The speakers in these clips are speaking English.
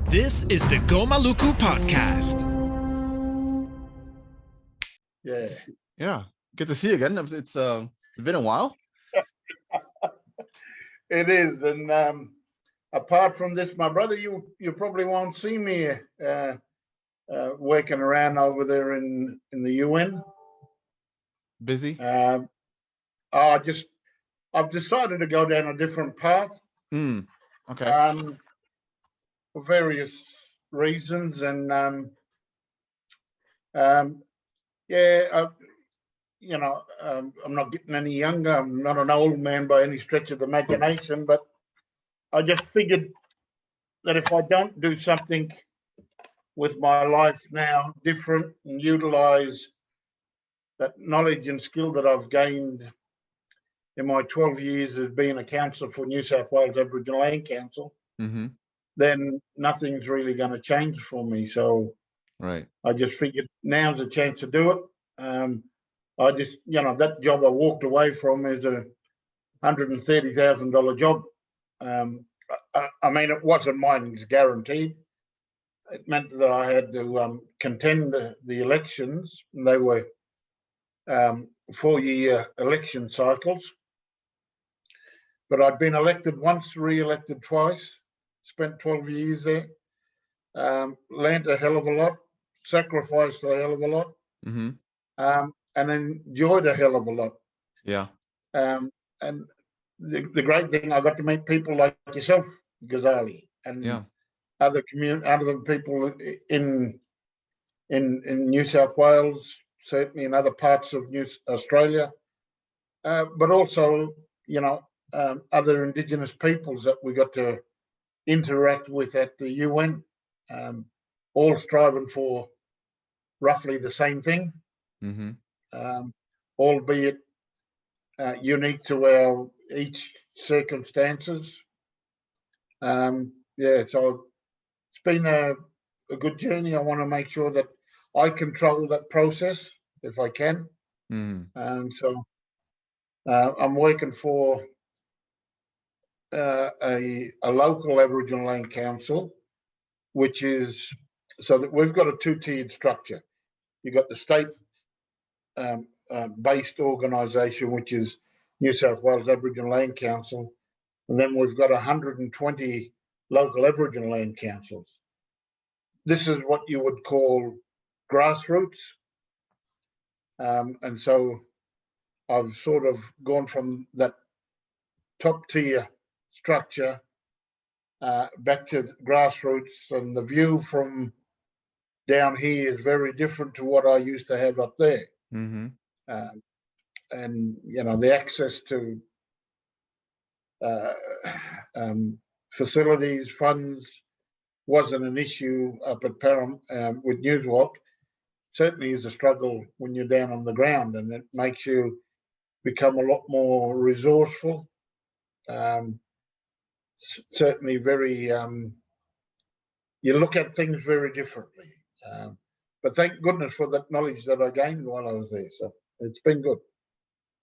This is the Gomaluku podcast. Yeah. Good to see you again. It's been a while. It is, and apart from this, my brother, you probably won't see me working around over there in the UN. Busy? I've decided to go down a different path. Okay. For various reasons, and I'm not getting any younger. I'm not an old man by any stretch of the imagination, but I just figured that if I don't do something with my life now different and utilize that knowledge and skill that I've gained in my 12 years as being a councillor for New South Wales Aboriginal Land Council, then nothing's really going to change for me. So right. I just figured now's a chance to do it. I just, that job I walked away from is a $130,000 job. I mean, it wasn't mine, it's guaranteed. It meant that I had to contend the elections, and they were 4-year election cycles. But I'd been elected once, re-elected twice, spent 12 years there, learned a hell of a lot, sacrificed a hell of a lot, and enjoyed a hell of a lot. Yeah. And the great thing, I got to meet people like yourself, Ghazali, and other people in New South Wales, certainly in other parts of Australia, but also, other Indigenous peoples that we got to interact with at the UN, all striving for roughly the same thing, albeit unique to our each circumstances. So it's been a good journey. I want to make sure that I control that process if I can. So I'm working for a local Aboriginal Land Council, which is so that we've got a 2-tiered structure. You've got the state based organisation, which is New South Wales Aboriginal Land Council, and then we've got 120 local Aboriginal Land Councils. This is what you would call grassroots, and so I've sort of gone from that top tier structure back to grassroots, and the view from down here is very different to what I used to have up there. And the access to facilities, funds wasn't an issue up at Param with NSWALC. Certainly is a struggle when you're down on the ground, and it makes you become a lot more resourceful. Certainly very, you look at things very differently. But thank goodness for that knowledge that I gained while I was there. So it's been good.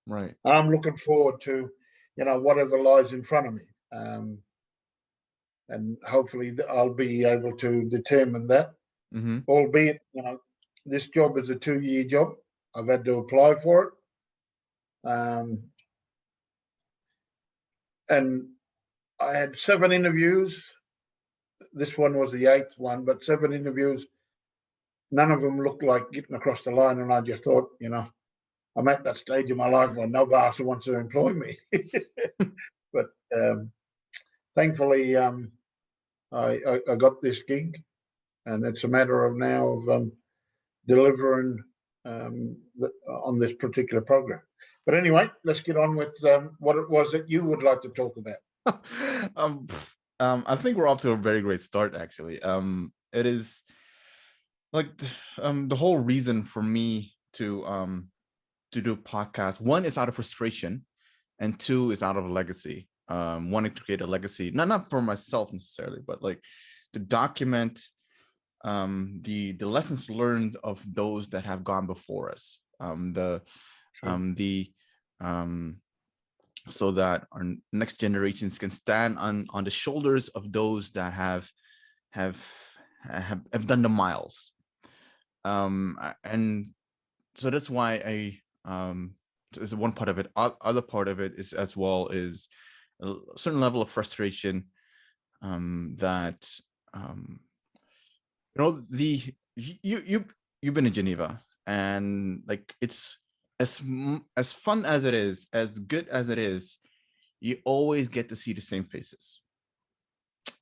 Right. I'm looking forward to, whatever lies in front of me. And hopefully I'll be able to determine that. Albeit, this job is a 2-year job. I've had to apply for it. And I had 7 interviews. This one was the 8th one, but 7 interviews. None of them looked like getting across the line, and I just thought, I'm at that stage of my life where no bastard wants to employ me. But thankfully, I got this gig, and it's a matter of now of delivering on this particular program. But anyway, let's get on with what it was that you would like to talk about. I think we're off to a very great start, actually. It is like the whole reason for me to do a podcast. One is out of frustration, and 2 is out of legacy. Wanting to create a legacy, not for myself necessarily, but like to document the lessons learned of those that have gone before us. So that our next generations can stand on the shoulders of those that have have done the miles. And so that's why is one part of it. Other part of it is as well is a certain level of frustration that you've been in Geneva, and like it's as fun as it is, as good as it is, you always get to see the same faces,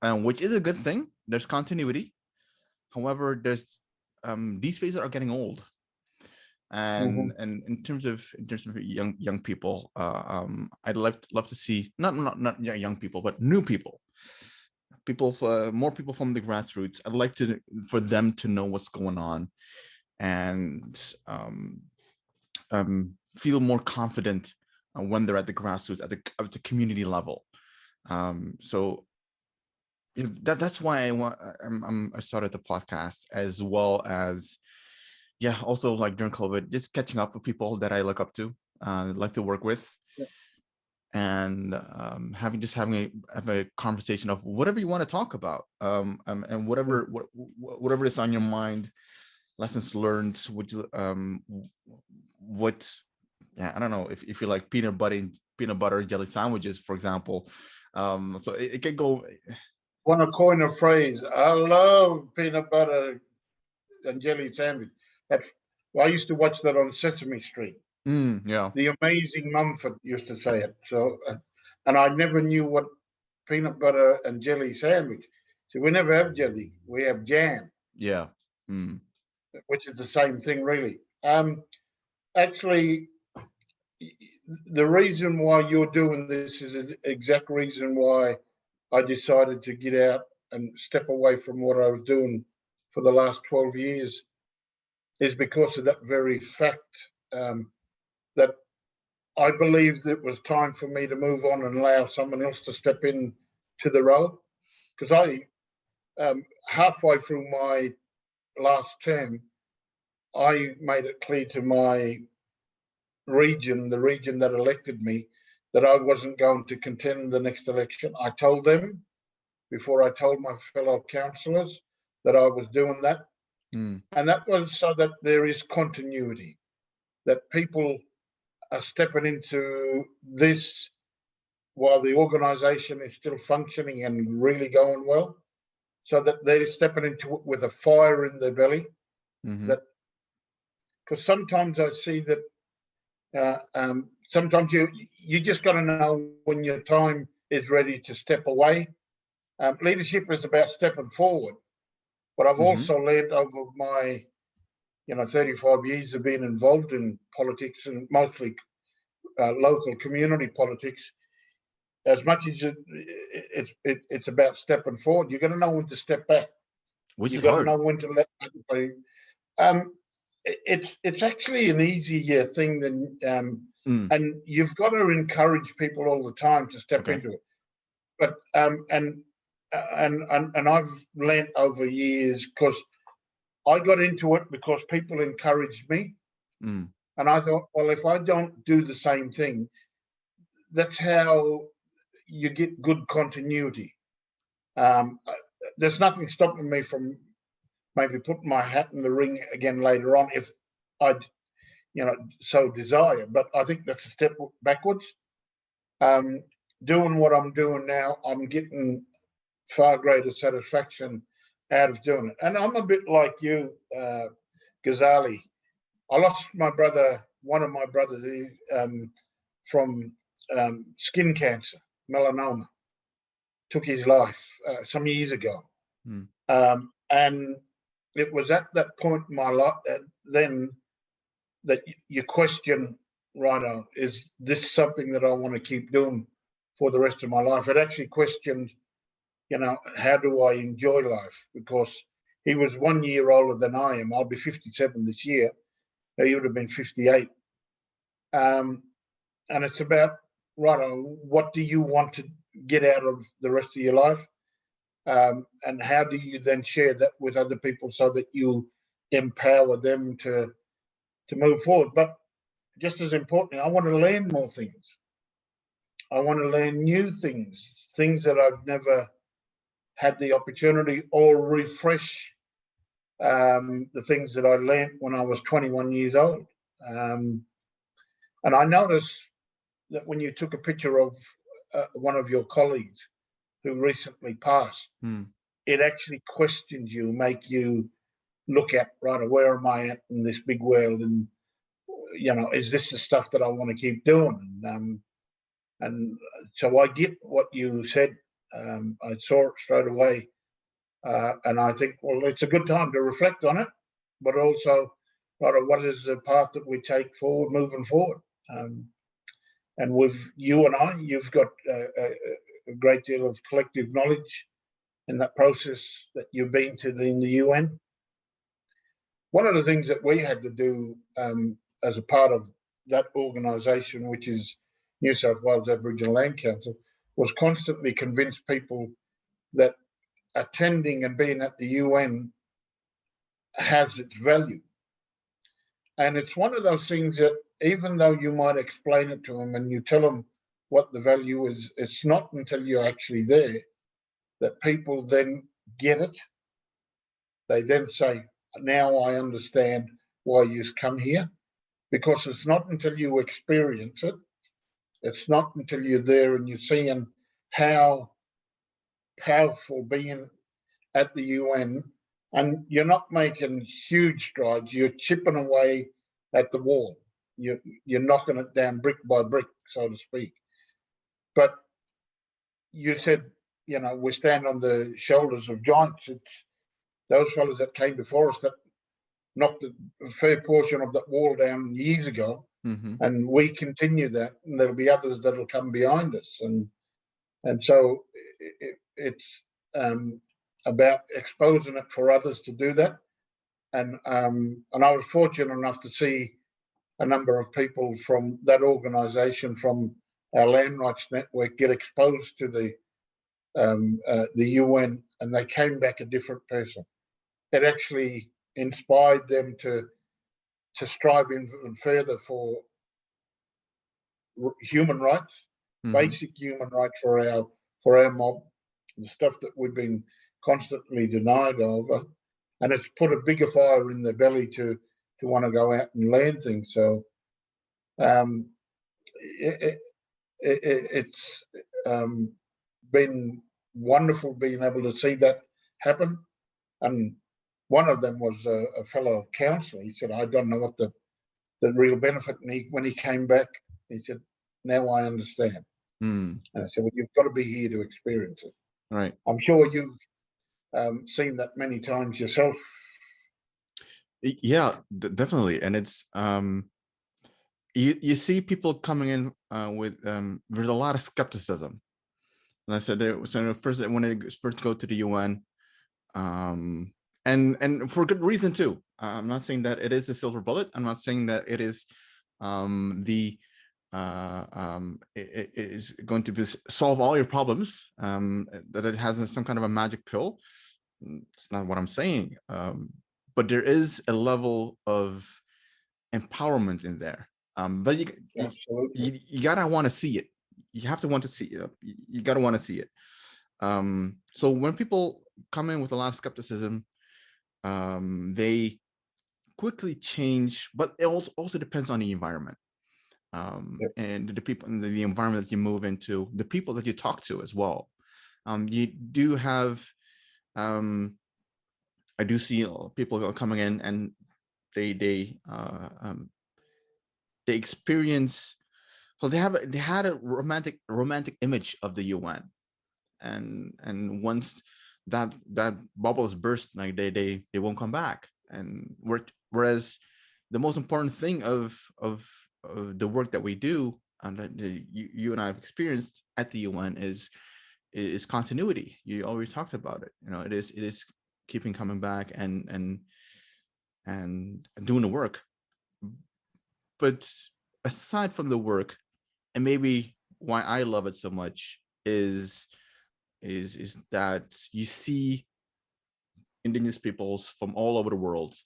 which is a good thing. There's continuity. However, there's these faces are getting old, and in terms of young people, I'd love to see not young people, but new people, more people from the grassroots. I'd like for them to know what's going on, and feel more confident when they're at the grassroots, at the community level. So that's why I started the podcast, as well as also like during COVID, just catching up with people that I look up to, like to work with, and having a conversation of whatever you want to talk about, and whatever is on your mind, lessons learned, I don't know if you like peanut butter and jelly sandwiches, for example. So it can go. Want to coin a phrase? I love peanut butter and jelly sandwich. I used to watch that on Sesame Street. The Amazing Mumford used to say it. So, and I never knew what peanut butter and jelly sandwich. So we never have jelly. We have jam. Yeah. Which is the same thing, really. Actually, the reason why you're doing this is the exact reason why I decided to get out and step away from what I was doing for the last 12 years, is because of that very fact, that I believed it was time for me to move on and allow someone else to step in to the role. Because I, halfway through my last term, I made it clear to my region, the region that elected me, that I wasn't going to contend the next election. I told them, before I told my fellow councillors, that I was doing that. And that was so that there is continuity, that people are stepping into this while the organisation is still functioning and really going well, so that they're stepping into it with a fire in their belly. That, because sometimes I see that sometimes you just got to know when your time is ready to step away. Leadership is about stepping forward, but I've also learned over my 35 years of being involved in politics, and mostly local community politics. As much as it's about stepping forward, you're going to know when to step back. Which is hard. You've got to know when to let everybody. It's actually an easier thing than, and you've got to encourage people all the time to step into it. But and I've learnt over years, because I got into it because people encouraged me, and I thought, well, if I don't do the same thing, that's how you get good continuity. There's nothing stopping me from maybe putting my hat in the ring again later on if I, so desire. But I think that's a step backwards. Doing what I'm doing now, I'm getting far greater satisfaction out of doing it. And I'm a bit like you, Ghazali. I lost my brother, one of my brothers, from skin cancer, melanoma. Took his life some years ago. And it was at that point in my life then that you question, righto, is this something that I want to keep doing for the rest of my life? It actually questioned, how do I enjoy life? Because he was 1 year older than I am. I'll be 57 this year. He would have been 58. And it's about, righto, what do you want to get out of the rest of your life? And how do you then share that with other people so that you empower them to move forward? But just as importantly, I want to learn more things. I want to learn new things that I've never had the opportunity or refresh the things that I learned when I was 21 years old. And I noticed that when you took a picture of one of your colleagues who recently passed, it actually questions you, make you look at, right, where am I at in this big world? And, you know, is this the stuff that I want to keep doing? And so I get what you said. I saw it straight away. And I think, well, it's a good time to reflect on it, but also, right, what is the path that we take forward, moving forward? And with you and I, you've got a great deal of collective knowledge in that process that you've been to in the UN. One of the things that we had to do as a part of that organisation, which is New South Wales Aboriginal Land Council, was constantly convince people that attending and being at the UN has its value. And it's one of those things that even though you might explain it to them and you tell them what the value is, it's not until you're actually there that people then get it. They then say, now I understand why you've come here, because it's not until you experience it, it's not until you're there and you're seeing how powerful being at the UN, and you're not making huge strides, you're chipping away at the wall. You're knocking it down brick by brick, so to speak. But you said, you know, we stand on the shoulders of giants. It's those fellas that came before us that knocked a fair portion of that wall down years ago, and we continue that, and there'll be others that'll come behind us. And so it's about exposing it for others to do that. And I was fortunate enough to see a number of people from that organisation, from our land rights network, get exposed to the UN, and they came back a different person. It actually inspired them to strive even further for human rights, basic human rights for our mob, the stuff that we've been constantly denied over, and it's put a bigger fire in their belly to want to go out and learn things. So it's been wonderful being able to see that happen. And one of them was a fellow councillor. He said, I don't know what the real benefit. And when he came back, he said, now I understand. And I said, well, you've got to be here to experience it. Right. I'm sure you've seen that many times yourself. Yeah, definitely. And it's you see people coming in with there's a lot of skepticism. And I said, so first when they first go to the UN, and for good reason too. I'm not saying that it is the silver bullet. I'm not saying that it is it is going to solve all your problems. That it has some kind of a magic pill. It's not what I'm saying. But there is a level of empowerment in there. But you gotta want to see it. You have to want to see it. You gotta want to see it. So when people come in with a lot of skepticism, they quickly change, but it also depends on the environment. And the people, the environment that you move into, the people that you talk to as well. You do have, I do see people coming in and they experience. So they had a romantic image of the UN, and once that bubble is burst, like they won't come back. And whereas the most important thing of the work that we do, and that you and I have experienced at the UN is continuity. You already talked about it. You know, it is keeping coming back and doing the work. But aside from the work, and maybe why I love it so much is that you see Indigenous peoples from all over the world,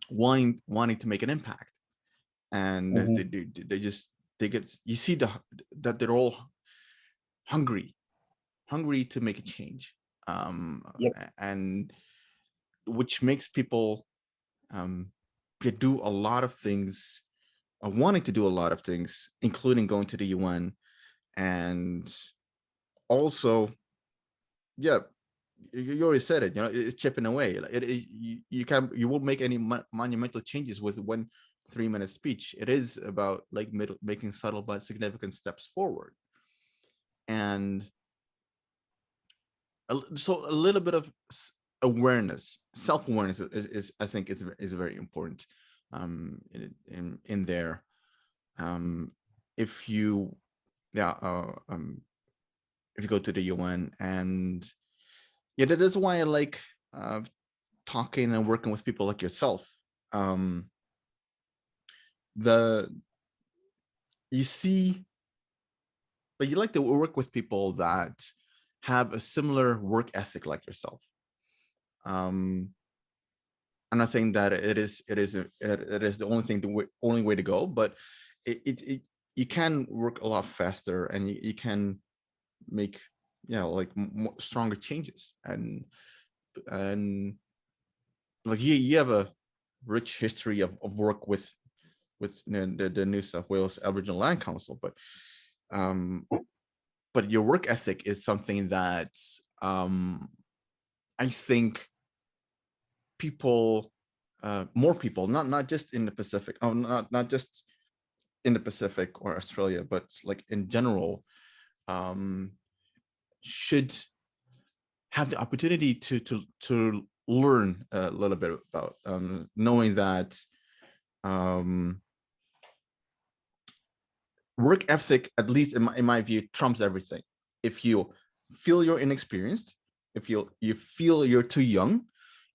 wanting to make an impact, and they get, you see that they're all hungry hungry to make a change, Yep. and which makes people do a lot of things, wanting to do a lot of things, including going to the UN, and also, yeah, you already said it. You know, it's chipping away. Like you won't make any monumental changes with 1 3-minute speech. It is about like making subtle but significant steps forward, and so a little bit of awareness, self-awareness is I think is very important in there. If you if you go to the UN, and yeah, that's why I like talking and working with people like yourself. You see, like, you like to work with people that have a similar work ethic like yourself. I'm not saying that it is the only way to go, but you can work a lot faster, and you can make like stronger changes, and like you have a rich history of work with the New South Wales Aboriginal Land Council, but your work ethic is something that I think people, more people, not just in the Pacific, not just in the Pacific or Australia, but like in general, should have the opportunity to learn a little bit about, knowing that work ethic, at least in my view, trumps everything. If you feel you're inexperienced, if you feel you're too young,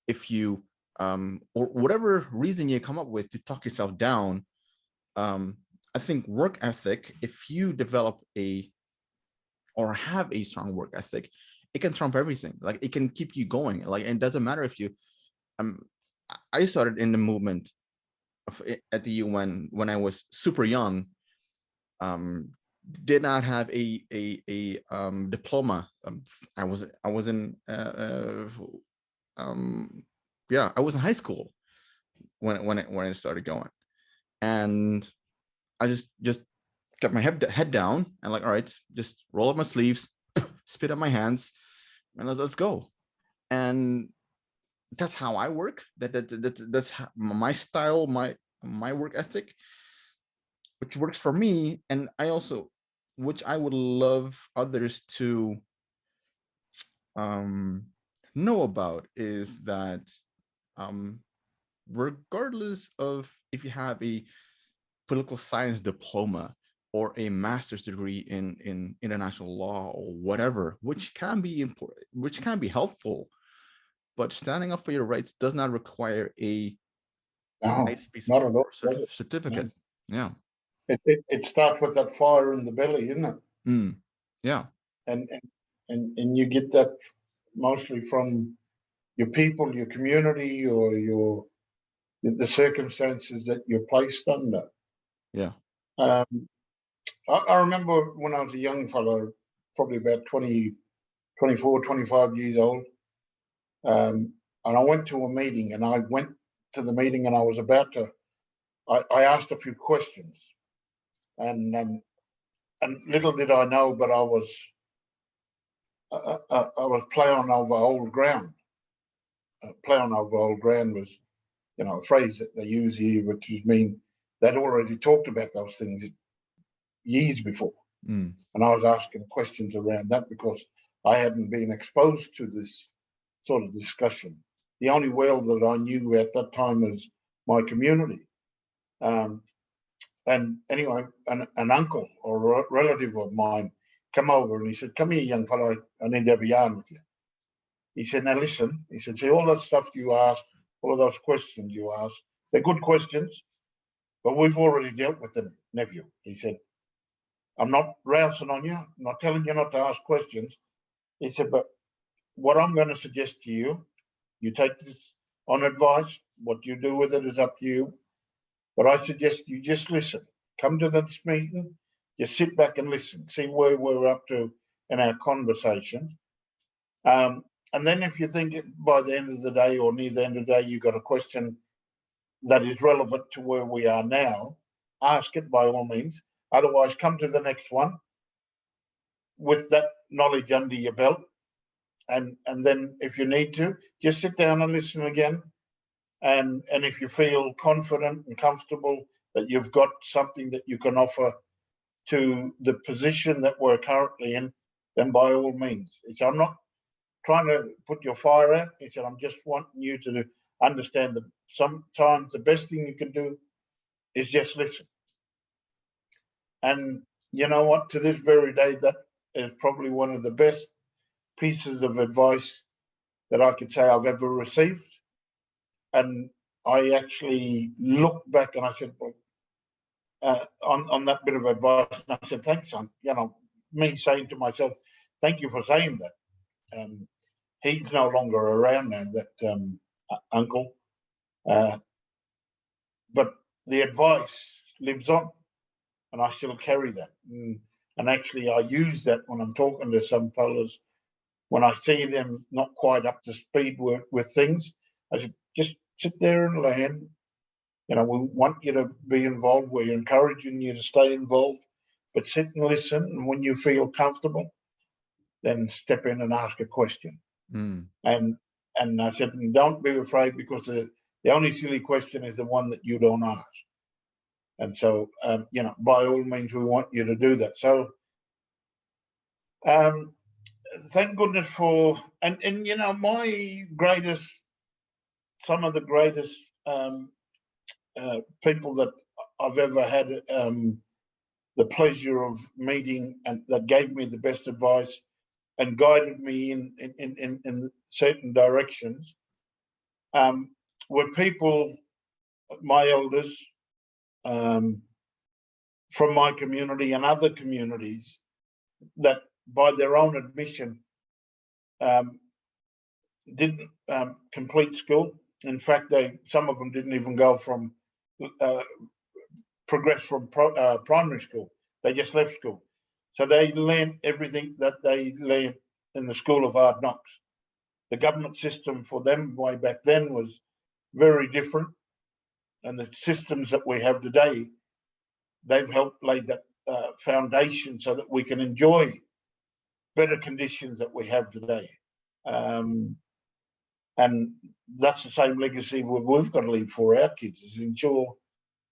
if you or whatever reason you come up with to talk yourself down, I think work ethic, if you develop or have a strong work ethic, it can trump everything. Like, it can keep you going. Like, it doesn't matter if you I started in the movement at the UN when I was super young. Did not have a diploma. I was in I was in high school when I started going, and I just got my head down and like, all right, just roll up my sleeves, spit up my hands, and let's go. And that's how I work. That's how, my style, my work ethic, which works for me. And I also, which I would love others to know about, is that regardless of if you have a political science diploma or a master's degree in international law or whatever, which can be important, which can be helpful, but standing up for your rights does not require a nice piece of not at all, certificate. Yeah. It starts with that fire in the belly, isn't it? Yeah. And you get that mostly from your people, your community, or the circumstances that you're placed under. Yeah. I remember when I was a young fellow, probably about 20, 24, 25 years old, and I went to a meeting, and I went to the meeting, and I was about to, I asked a few questions, and little did I know, but I was plowing over old ground. Plowing over old ground was, a phrase that they use here, which mean they'd already talked about those things years before. And I was asking questions around that because I hadn't been exposed to this sort of discussion. The only world that I knew at that time was my community. And anyway, an uncle or a relative of mine came over and he said, "Come here, young fellow, I need to have a yarn with you." He said, "Now listen," he said, "see, all that stuff you asked, all of those questions you asked, they're good questions, but we've already dealt with them, nephew." He said, "I'm not rousing on you, I'm not telling you not to ask questions." He said, "But what I'm going to suggest to you, you take this on advice. What you do with it is up to you. But I suggest you just listen. Come to this meeting, just sit back and listen, see where we're up to in our conversations. And then if you think by the end of the day or near the end of the day, you've got a question that is relevant to where we are now, ask it by all means. Otherwise, come to the next one with that knowledge under your belt. And then if you need to, just sit down and listen again. And if you feel confident and comfortable that you've got something that you can offer to the position that we're currently in, then by all means. I'm not trying to put your fire out. I'm just wanting you to understand that sometimes the best thing you can do is just listen. And you know what? To this very day, that is probably one of the best pieces of advice that I could say I've ever received. And I actually looked back and I said, well, on that bit of advice, and I said, thanks, son. Me saying to myself, thank you for saying that. He's no longer around now, that uncle. But the advice lives on, and I still carry that. And actually, I use that when I'm talking to some fellas, when I see them not quite up to speed with things. I said, just sit there and learn. We want you to be involved. We're encouraging you to stay involved, but sit and listen. And when you feel comfortable, then step in and ask a question. And I said, don't be afraid, because the only silly question is the one that you don't ask. And so, by all means, we want you to do that. So, thank goodness for, and some of the greatest people that I've ever had the pleasure of meeting, and that gave me the best advice and guided me in certain directions, were people, my elders, from my community and other communities, that by their own admission didn't complete school. In fact, some of them didn't even go from progress from primary school. They just left school. So they learned everything that they learned in the School of Hard Knocks. The government system for them way back then was very different. And the systems that we have today, they've helped lay that foundation so that we can enjoy better conditions that we have today. And that's the same legacy we've got to leave for our kids, is ensure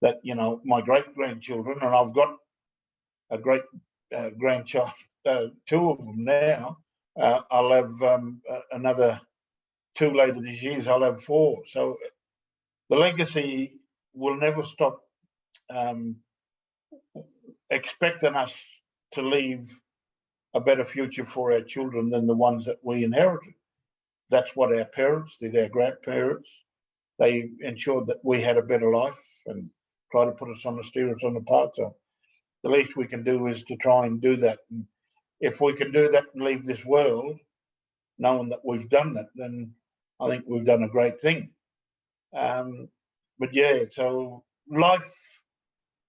that, my great-grandchildren, and I've got a great grandchild, two of them now. I'll have another two later this year, so I'll have four. So the legacy will never stop expecting us to leave a better future for our children than the ones that we inherited. That's what our parents did, our grandparents. They ensured that we had a better life and try to steer us on the path. So the least we can do is to try and do that. And if we can do that and leave this world knowing that we've done that, then I think we've done a great thing. But yeah, so life,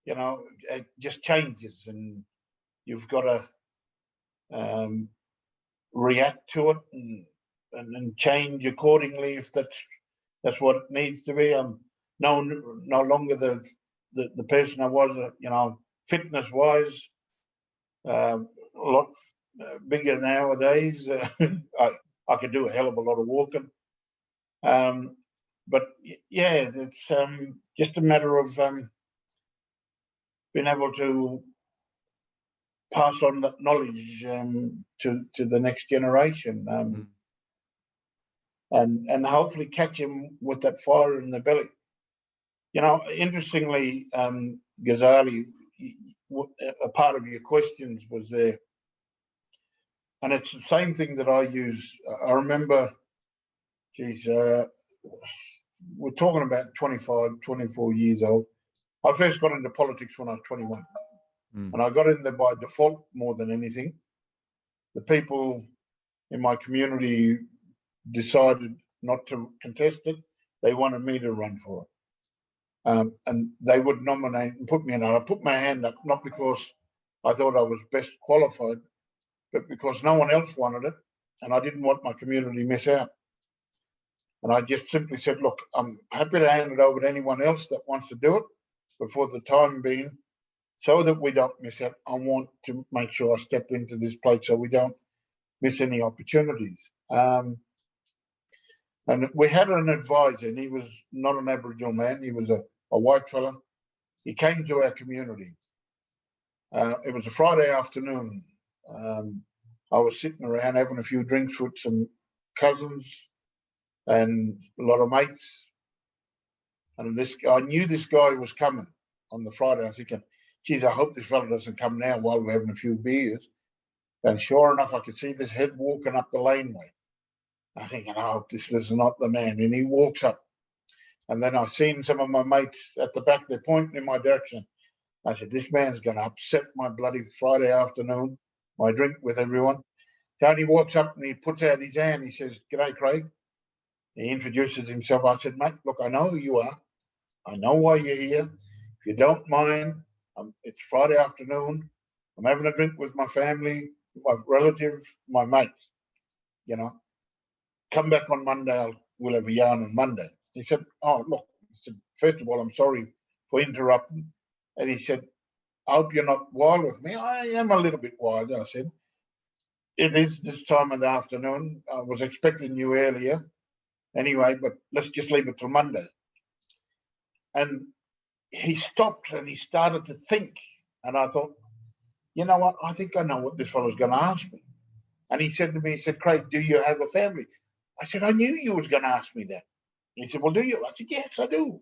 it just changes, and you've got to react to it and change accordingly if that's what it needs to be. I'm no longer the person I was, fitness wise, a lot bigger nowadays. I could do a hell of a lot of walking. But yeah, it's just a matter of being able to pass on that knowledge to the next generation, and hopefully catch him with that fire in the belly. Interestingly, Ghazali, a part of your questions was there, and it's the same thing that I use. I remember, we're talking about 25, 24 years old. I first got into politics when I was 21. And I got in there by default more than anything. The people in my community decided not to contest it. They wanted me to run for it. And they would nominate and put me in. I put my hand up, not because I thought I was best qualified, but because no one else wanted it, and I didn't want my community to miss out. And I just simply said, look, I'm happy to hand it over to anyone else that wants to do it, but for the time being, so that we don't miss out, I want to make sure I step into this place so we don't miss any opportunities. And we had an advisor, and he was not an Aboriginal man. He was a white fella. He came to our community. It was a Friday afternoon. I was sitting around having a few drinks with some cousins and a lot of mates. And I knew this guy was coming on the Friday. I was thinking, geez, I hope this fella doesn't come now while we're having a few beers. And sure enough, I could see this head walking up the laneway. I'm thinking, oh, this is not the man. And he walks up. And then I've seen some of my mates at the back, they're pointing in my direction. I said, this man's going to upset my bloody Friday afternoon, my drink with everyone. Tony walks up and he puts out his hand. He says, g'day, Craig. He introduces himself. I said, mate, look, I know who you are. I know why you're here. If you don't mind, it's Friday afternoon. I'm having a drink with my family, my relatives, my mates. You know, come back on Monday. We'll have a yarn on Monday. He said, oh, look, he said, first of all, I'm sorry for interrupting. And he said, I hope you're not wild with me. I am a little bit wild, I said. It is this time of the afternoon. I was expecting you earlier anyway, but let's just leave it till Monday. And he stopped and he started to think. And I thought, you know what? I think I know what this fellow's going to ask me. And he said to me, he said, Craig, do you have a family? I said, I knew you was going to ask me that. He said, well, do you? I said, yes, I do.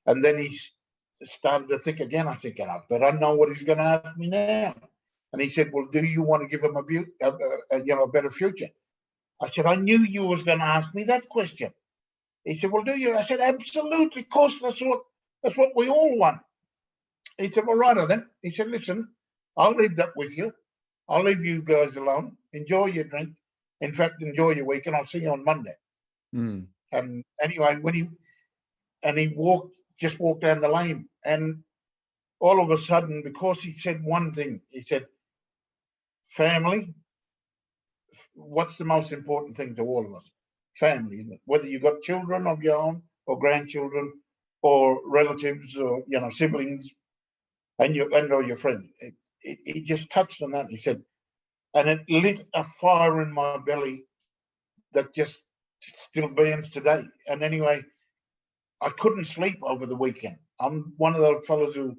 And then he started to think again. I said, but I know what he's going to ask me now. And he said, well, do you want to give him a better future? I said, I knew you was going to ask me that question. He said, well, do you? I said, absolutely, of course, that's what we all want. He said, well, righto then. He said, listen, I'll leave that with you. I'll leave you guys alone. Enjoy your drink. In fact, enjoy your weekend. I'll see you on Monday. Mm. And anyway, he walked down the lane, and all of a sudden, because he said one thing, he said, family, what's the most important thing to all of us? Family, isn't it? Whether you've got children of your own or grandchildren or relatives or, siblings and your friends. He just touched on that. He said, and it lit a fire in my belly that just still burns today. And anyway, I couldn't sleep over the weekend. I'm one of those fellows who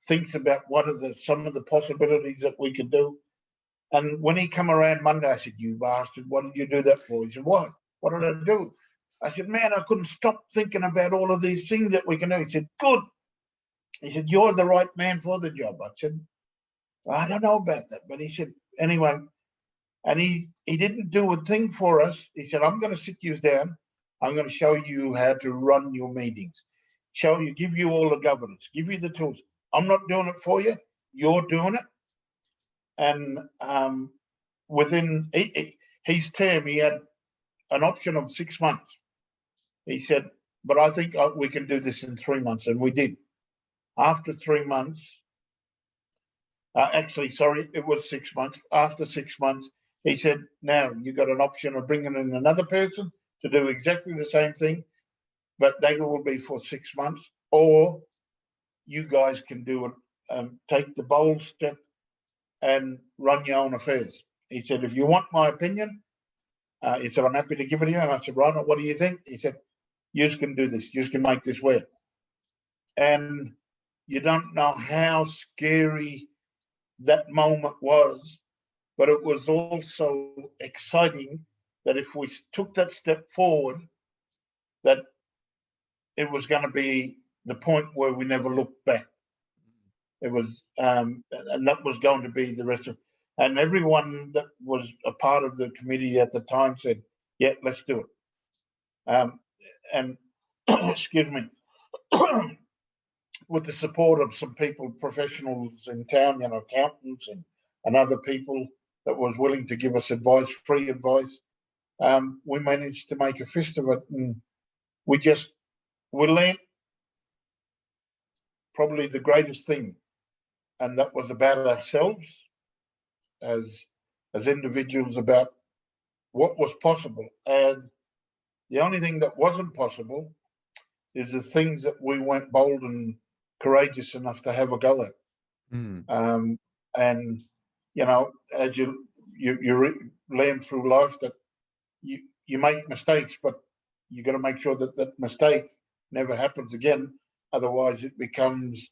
thinks about what are some of the possibilities that we could do. And when he come around Monday, I said, you bastard, what did you do that for? He said, what? What did I do? I said, man, I couldn't stop thinking about all of these things that we can do. He said, good. He said, you're the right man for the job. I said, I don't know about that. But he said, anyway, and he didn't do a thing for us. He said, I'm going to sit you down. I'm going to show you how to run your meetings, give you all the governance, give you the tools. I'm not doing it for you. You're doing it. And within his term, he had an option of 6 months. He said, but I think we can do this in 3 months. And we did. After 3 months, it was 6 months. After 6 months, he said, now you got an option of bringing in another person to do exactly the same thing, but they will be for 6 months, or you guys can do it, take the bold step and run your own affairs. He said, if you want my opinion, he said, I'm happy to give it to you. And I said, right, what do you think? He said, you can do this. You can make this work. And you don't know how scary that moment was, but it was also exciting that if we took that step forward, that it was going to be the point where we never looked back. It was, and that was going to be the rest of, and everyone that was a part of the committee at the time said, yeah, let's do it. And excuse me, with the support of some people, professionals in town, accountants and other people that was willing to give us advice, free advice, we managed to make a fist of it. And we learned probably the greatest thing, and that was about ourselves as as individuals about what was possible. And the only thing that wasn't possible is the things that we weren't bold and courageous enough to have a go at. And, you know, as you learn through life that you make mistakes, but you got to make sure that that mistake never happens again. Otherwise, it becomes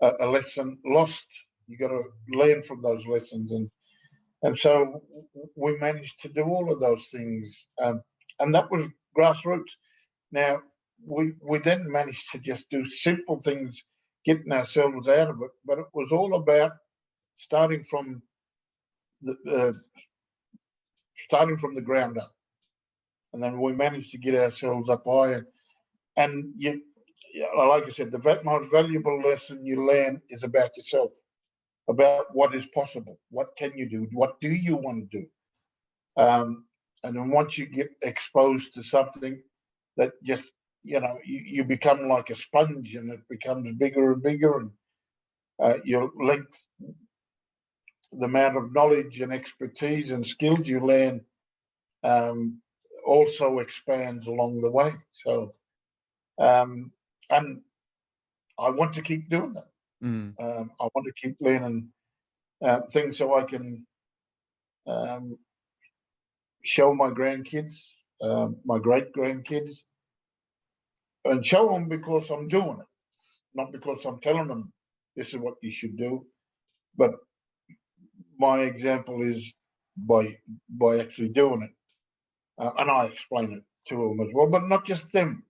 a lesson lost. You got to learn from those lessons, and so we managed to do all of those things, and that was grassroots. Now we then managed to just do simple things, getting ourselves out of it, but it was all about starting from the ground up, and then we managed to get ourselves up higher. And you, like I said, the most valuable lesson you learn is about yourself, about what is possible, what can you do, what do you want to do, and then once you get exposed to something that just, you know, you become like a sponge, and it becomes bigger and bigger, and your length, the amount of knowledge and expertise and skills you learn also expands along the way. So, and I want to keep doing that. I want to keep learning things so I can show my grandkids, my great grandkids, and show them because I'm doing it, not because I'm telling them this is what you should do. But my example is by actually doing it, and I explain it to them as well. But not just them;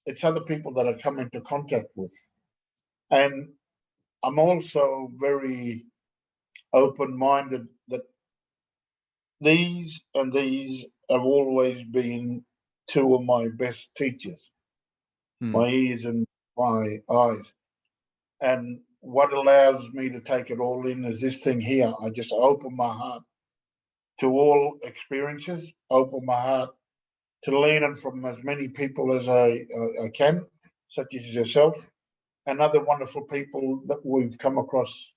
it's other people that I come into contact with, and I'm also very open-minded that these have always been two of my best teachers, my ears and my eyes. And what allows me to take it all in is this thing here. I just open my heart to all experiences, open my heart to learn from as many people as I can, such as yourself and other wonderful people that we've come across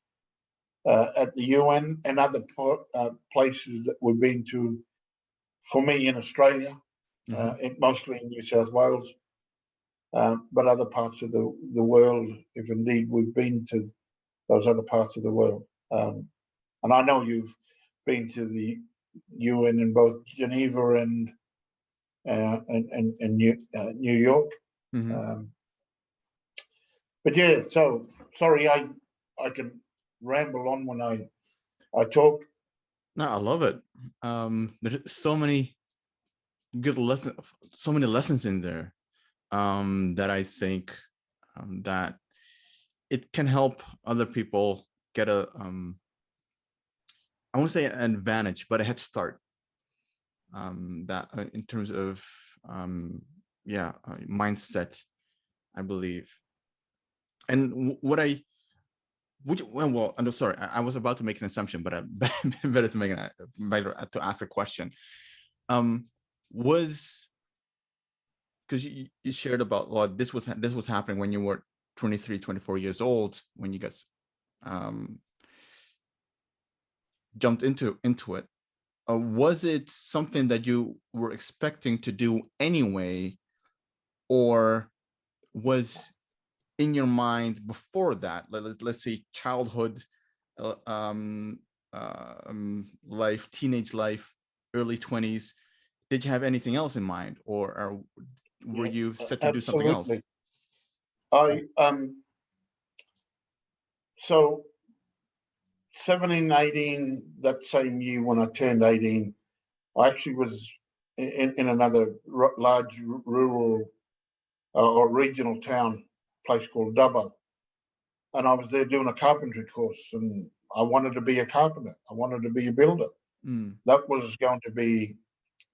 at the UN and other places that we've been to, for me in Australia, mostly in New South Wales, but other parts of the world, if indeed we've been to those other parts of the world. And I know you've been to the UN in both Geneva and New York. But yeah, so sorry, I can ramble on when I talk. No, I love it. There's so many good lessons, so many lessons in there that I think that it can help other people get a I won't say an advantage, but a head start. That in terms of mindset, I believe. And what I would well, I'm sorry, I was about to make an assumption, but better to ask a question. Was because you shared about, well, this was happening when you were 23, 24 years old, when you got jumped into it. Was it something that you were expecting to do anyway, or was in your mind before that, let's say childhood, life, teenage life, early 20s? Did you have anything else in mind, or were you set to do something else? So 17, 18, that same year when I turned 18, I actually was in another large rural or regional town, place called Dubbo. And I was there doing a carpentry course, and I wanted to be a carpenter. I wanted to be a builder. That was going to be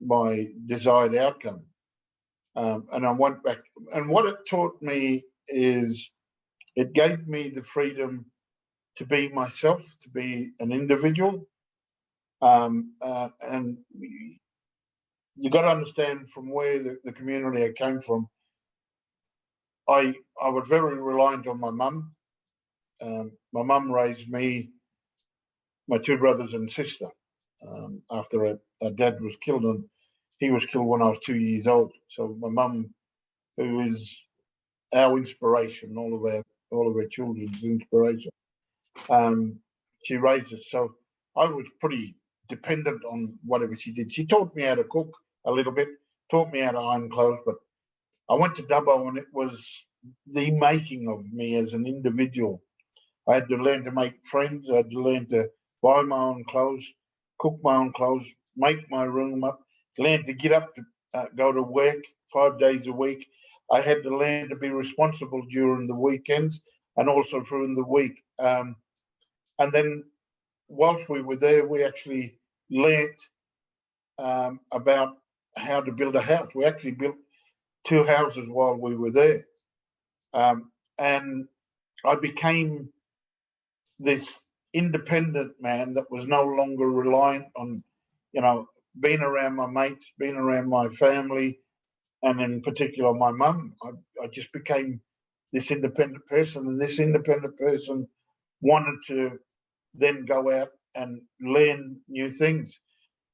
my desired outcome. And I went back, and what it taught me is it gave me the freedom to be myself, to be an individual. And you got to understand from where the community I came from. I was very reliant on my mum. My mum raised me, my two brothers and sister. after a dad was killed, and he was killed when I was 2 years old. So my mum, who is our inspiration, all of our children's inspiration, she raised us. So I was pretty dependent on whatever she did. She taught me how to cook a little bit, taught me how to iron clothes, but I went to Dubbo and it was the making of me as an individual. I had to learn to make friends. I had to learn to buy my own clothes, cook my own clothes, make my room up, learn to get up to go to work 5 days a week. I had to learn to be responsible during the weekends and also during the week. And then whilst we were there, we actually learnt about how to build a house. We actually built 2 houses while we were there. And I became this independent man that was no longer reliant on, being around my mates, being around my family, and in particular my mum. I just became this independent person, and this independent person wanted to then go out and learn new things.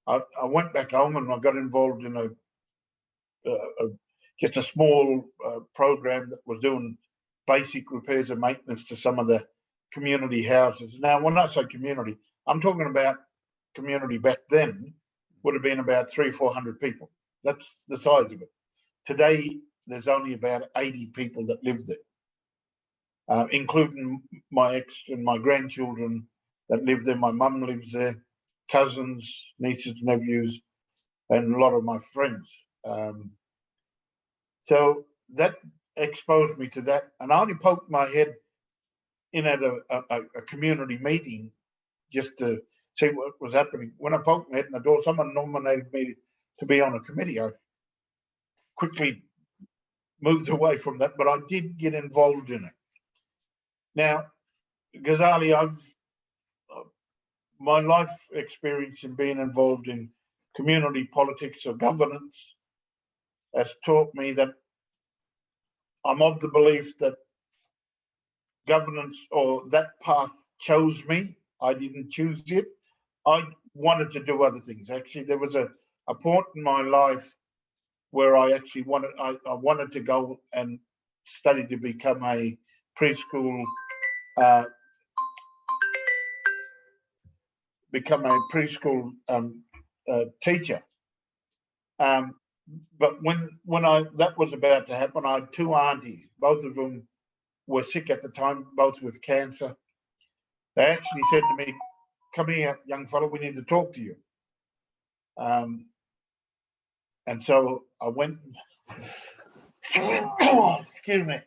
I went back home and I got involved in just a small program that was doing basic repairs and maintenance to some of the community houses. Now, when I say community, I'm talking about community back then would have been about 300 or 400 people. That's the size of it. Today, there's only about 80 people that live there, including my ex and my grandchildren that live there. My mum lives there, cousins, nieces, nephews, and a lot of my friends. So that exposed me to that. And I only poked my head in at a community meeting just to see what was happening. When I poked my head in the door, someone nominated me to be on a committee. I quickly moved away from that, but I did get involved in it. Now, Ghazali, my life experience in being involved in community politics or governance has taught me that I'm of the belief that governance or that path chose me. I didn't choose it. I wanted to do other things. Actually, there was a point in my life where I actually wanted to go and study to become a preschool teacher. But when that was about to happen, I had 2 aunties. Both of them were sick at the time, both with cancer. They actually said to me, "Come here, young fellow, we need to talk to you." And so I went. Excuse me.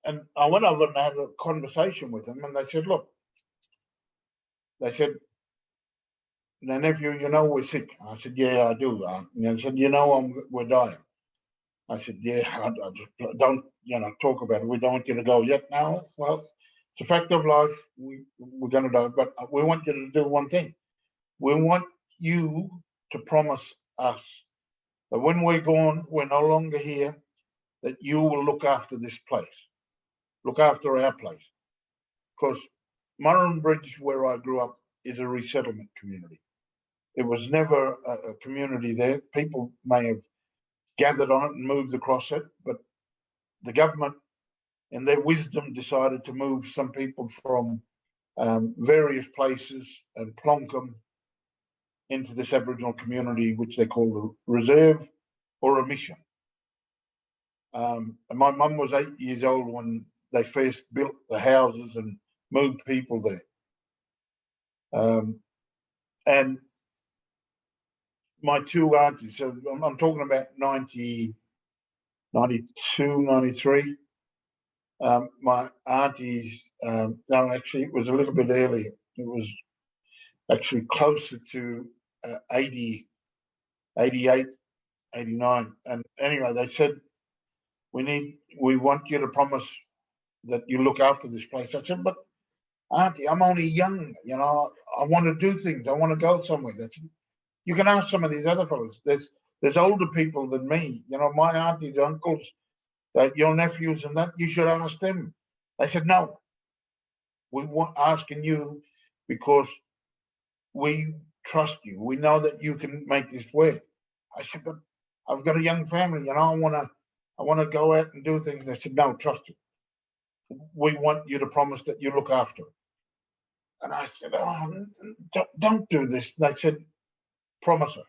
And I went over and had a conversation with them, and they said, "Look," they said, "Now, nephew, we're sick." I said, "Yeah, I do." And they said, "We're dying." I said, "Yeah, I just don't, talk about it. We don't want you to go yet." "No, well, it's a fact of life. We're going to die, but we want you to do one thing. We want you to promise us that when we're gone, we're no longer here, that you will look after this place, look after our place." Because Murrum Bridge, where I grew up, is a resettlement community. It was never a community there. People may have gathered on it and moved across it, but the government, in their wisdom, decided to move some people from various places and plonk them into this Aboriginal community, which they call the reserve or a mission. And my mum was 8 years old when they first built the houses and moved people there. And my 2 aunties, so I'm talking about 90, 92, 93. My aunties, no, actually, it was a little bit earlier. It was actually closer to 80, 88, 89. And anyway, they said, we want you to promise that you look after this place. I said, "But auntie, I'm only young, I want to do things. I want to go somewhere." They said, "You can ask some of these other fellows. There's older people than me. My aunties, uncles, your nephews and that, you should ask them." They said, "No, we want asking you because we trust you. We know that you can make this work. I said, but I've got a young family, and I want to go out and do things. They said, no, trust it. We want you to promise that you look after it. And I said, oh, don't do this. They said, promise us.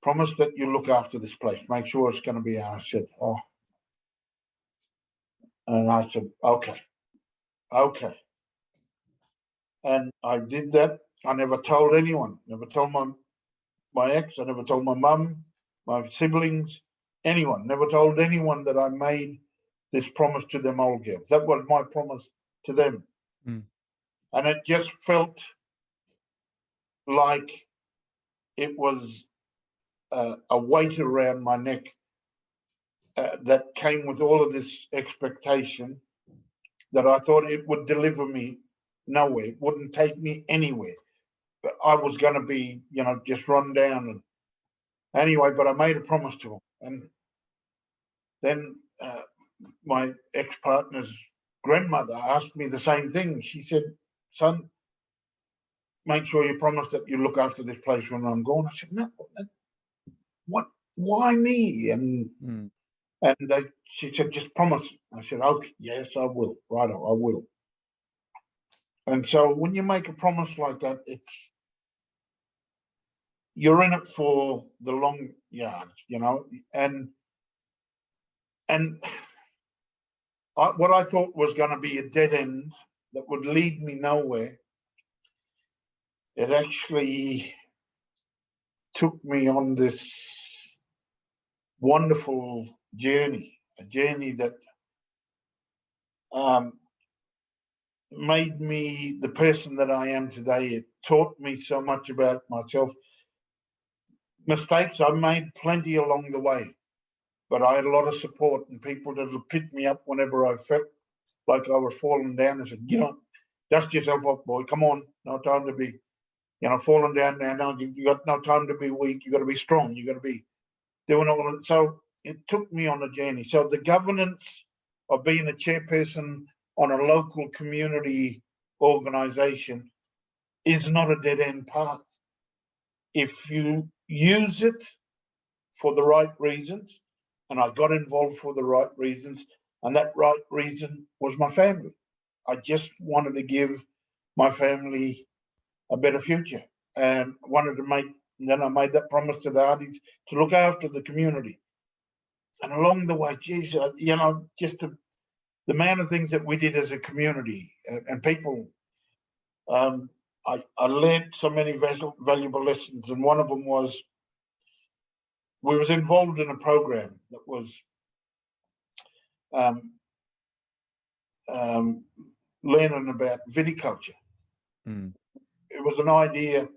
Promise that you look after this place. Make sure it's going to be ours. I said, oh. And I said, okay. And I did that. I never told anyone. Never told my ex. I never told my mum, my siblings, anyone. Never told anyone that I made this promise to them old girls. That was my promise to them. Mm. And it just felt like it was a weight around my neck that came with all of this expectation that I thought it would deliver me nowhere. It wouldn't take me anywhere. I was going to be, just run down. And anyway, but I made a promise to him. And then my ex-partner's grandmother asked me the same thing. She said, son, make sure you promise that you look after this place when I'm gone. I said, no, what? Why me? And she said, just promise. I said, okay, yes, I will. Righto, I will. And so when you make a promise like that, you're in it for the long yards, and what I thought was going to be a dead end that would lead me nowhere, it actually took me on this wonderful journey, a journey that made me the person that I am today. It taught me so much about myself. Mistakes, I made plenty along the way, but I had a lot of support and people that would pick me up whenever I felt like I was falling down and said, dust yourself up, boy. Come on, no time to be, falling down now. No, you got no time to be weak. You got to be strong. You got to be doing all of it. So it took me on a journey. So the governance of being a chairperson on a local community organisation is not a dead-end path. If you use it for the right reasons, and I got involved for the right reasons, and that right reason was my family. I just wanted to give my family a better future, and then I made that promise to the Hardys to look after the community. And along the way, geez, just the amount of things that we did as a community and people, I learned so many valuable lessons, and one of them was we was involved in a program that was learning about viticulture. Mm. It was an idea,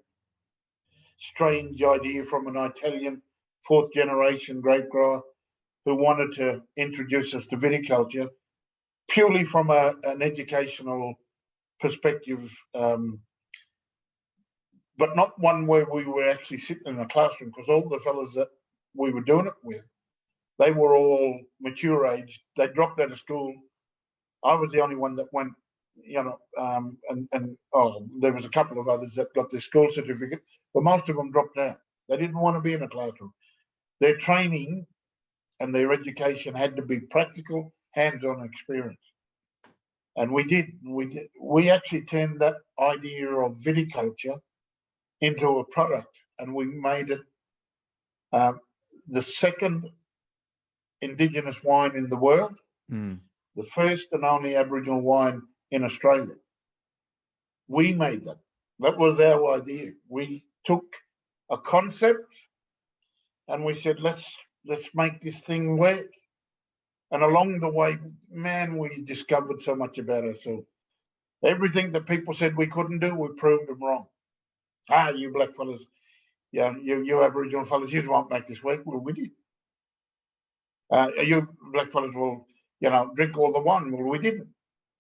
strange idea from an Italian fourth generation grape grower who wanted to introduce us to viticulture purely from an educational perspective, but not one where we were actually sitting in a classroom, because all the fellas that we were doing it with, they were all mature age. They dropped out of school. I was the only one that went, there was a couple of others that got their school certificate, but most of them dropped out. They didn't want to be in a classroom. Their training and their education had to be practical, hands-on experience. And we did. We actually turned that idea of viticulture into a product, and we made it the second Indigenous wine in the world, the first and only Aboriginal wine in Australia. We made that. That was our idea. We took a concept and we said, let's make this thing work. And along the way, man, we discovered so much about ourselves. Everything that people said we couldn't do, we proved them wrong. You black fellas, you Aboriginal fellas, you won't make this work. Well, we did. You black fellas will, drink all the wine. Well, we didn't.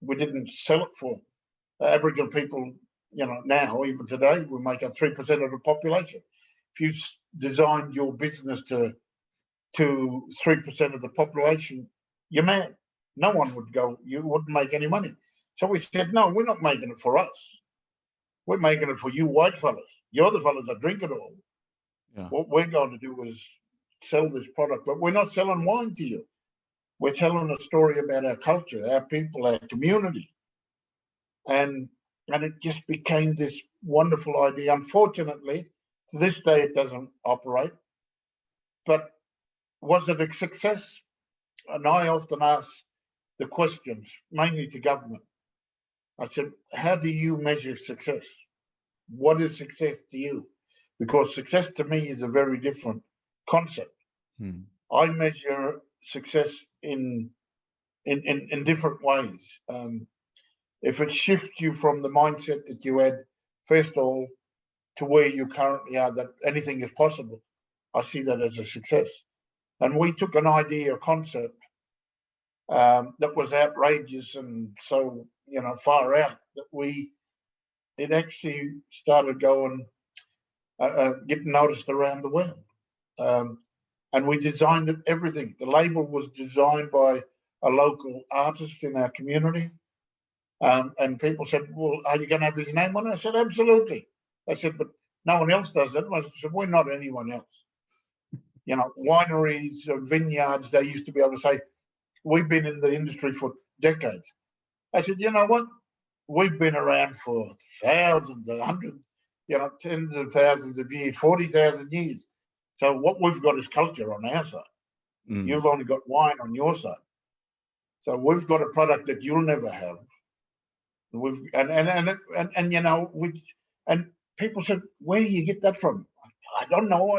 We didn't sell it for Aboriginal people. Now, even today, we make up 3% of the population. If you designed your business to 3% of the population, you're mad. No one would go. You wouldn't make any money. So we said, no, we're not making it for us. we're making it for you white fellas. You're the fellas that drink it all. Yeah. What we're going to do is sell this product, but we're not selling wine to you. We're telling a story about our culture, our people, our community. And it just became this wonderful idea. Unfortunately, to this day, it doesn't operate. But was it a success? And I often ask the questions, mainly to government. I said, how do you measure success? What is success to you? Because success to me is a very different concept. I measure success in different ways. If it shifts you from the mindset that you had first of all to where you currently are, that anything is possible, I see that as a success. And we took an idea, a concept that was outrageous and so far out that it actually started going getting noticed around the world. And we designed it, everything. The label was designed by a local artist in our community. And people said, well, are you going to have his name on it? I said, absolutely. They said, but no one else does it. I said, we're not anyone else. Wineries, vineyards, they used to be able to say, we've been in the industry for decades. I said, you know what? We've been around for thousands, hundreds, tens of thousands of years, 40,000 years. So what we've got is culture on our side. You've only got wine on your side. So we've got a product that you'll never have. And people said, where do you get that from? I don't know.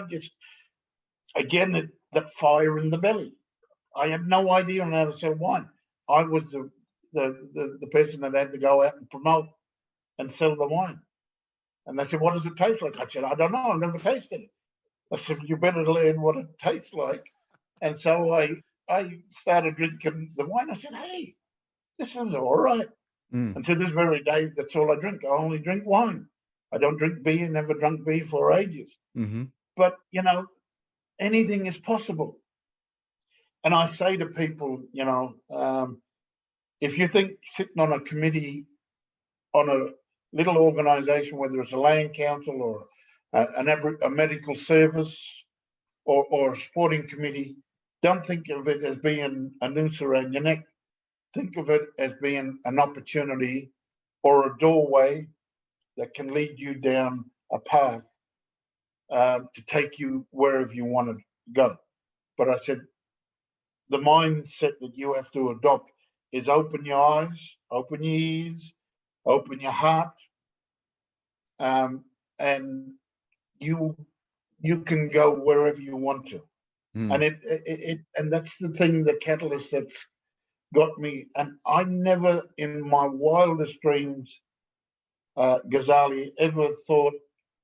That fire in the belly. I had no idea on how to sell wine. I was the person that had to go out and promote and sell the wine. And they said, what does it taste like? I said, I don't know. I've never tasted it. I said, you better learn what it tastes like. And so I started drinking the wine. I said, hey, this is all right. And to this very day, that's all I drink. I only drink wine. I don't drink beer, never drunk beer for ages. But, anything is possible. And I say to people, if you think sitting on a committee on a little organisation, whether it's a land council or a medical service or a sporting committee, don't think of it as being a noose around your neck. Think of it as being an opportunity or a doorway that can lead you down a path to take you wherever you want to go. But I said, the mindset that you have to adopt is open your eyes, open your ears, open your heart, and you can go wherever you want to. And and that's the thing, the catalyst that's got me. And I never in my wildest dreams, Ghazali, ever thought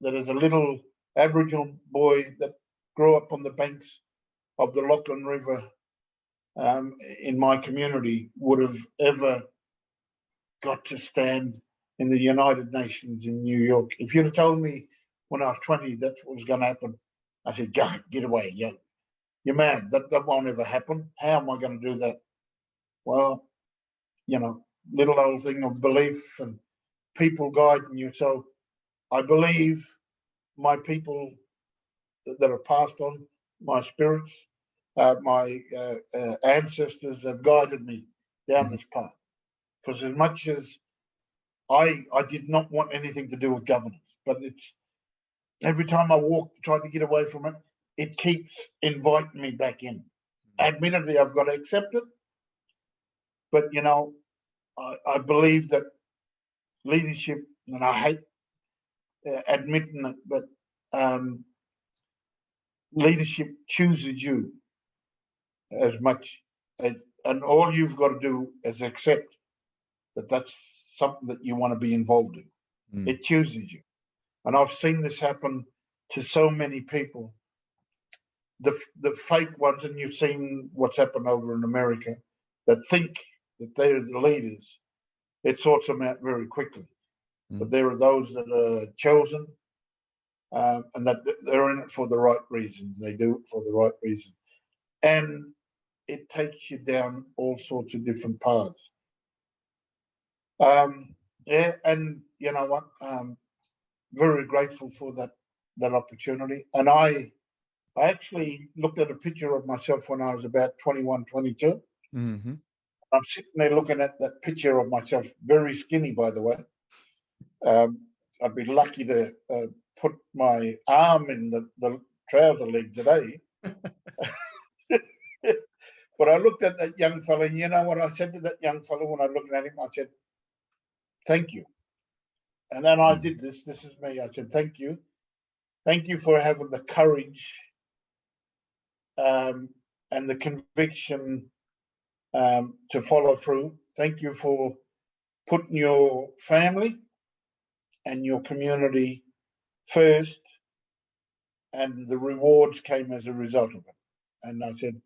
that as a little Aboriginal boy that grew up on the banks of the Lachlan River in my community would have ever got to stand in the United Nations in New York. If you'd have told me when I was 20 that's what was going to happen, I said, get away. You're mad. That won't ever happen. How am I going to do that? Well, little old thing of belief and people guiding you. So I believe my people that are passed on, my spirits, my ancestors have guided me down this path. Because as much as I did not want anything to do with governance, but it's every time I try to get away from it, it keeps inviting me back in. Admittedly, I've got to accept it, but I believe that leadership, and I hate admitting it, but leadership chooses you as much as, and all you've got to do is accept that that's something that you want to be involved in. It chooses you. And I've seen this happen to so many people. The fake ones, and you've seen what's happened over in America, that think that they're the leaders, it sorts them out very quickly. But there are those that are chosen and that they're in it for the right reasons. They do it for the right reason. And it takes you down all sorts of different paths. And you know what? very grateful for that opportunity. And I actually looked at a picture of myself when I was about 21, 22. Mm-hmm. I'm sitting there looking at that picture of myself, very skinny, by the way. I'd be lucky to put my arm in the trouser leg today. But I looked at that young fella, and you know what I said to that young fella when I was looking at him? I said, thank you. And then I did this. This is me. I said, thank you. Thank you for having the courage and the conviction to follow through. Thank you for putting your family and your community first, and the rewards came as a result of it. And I said,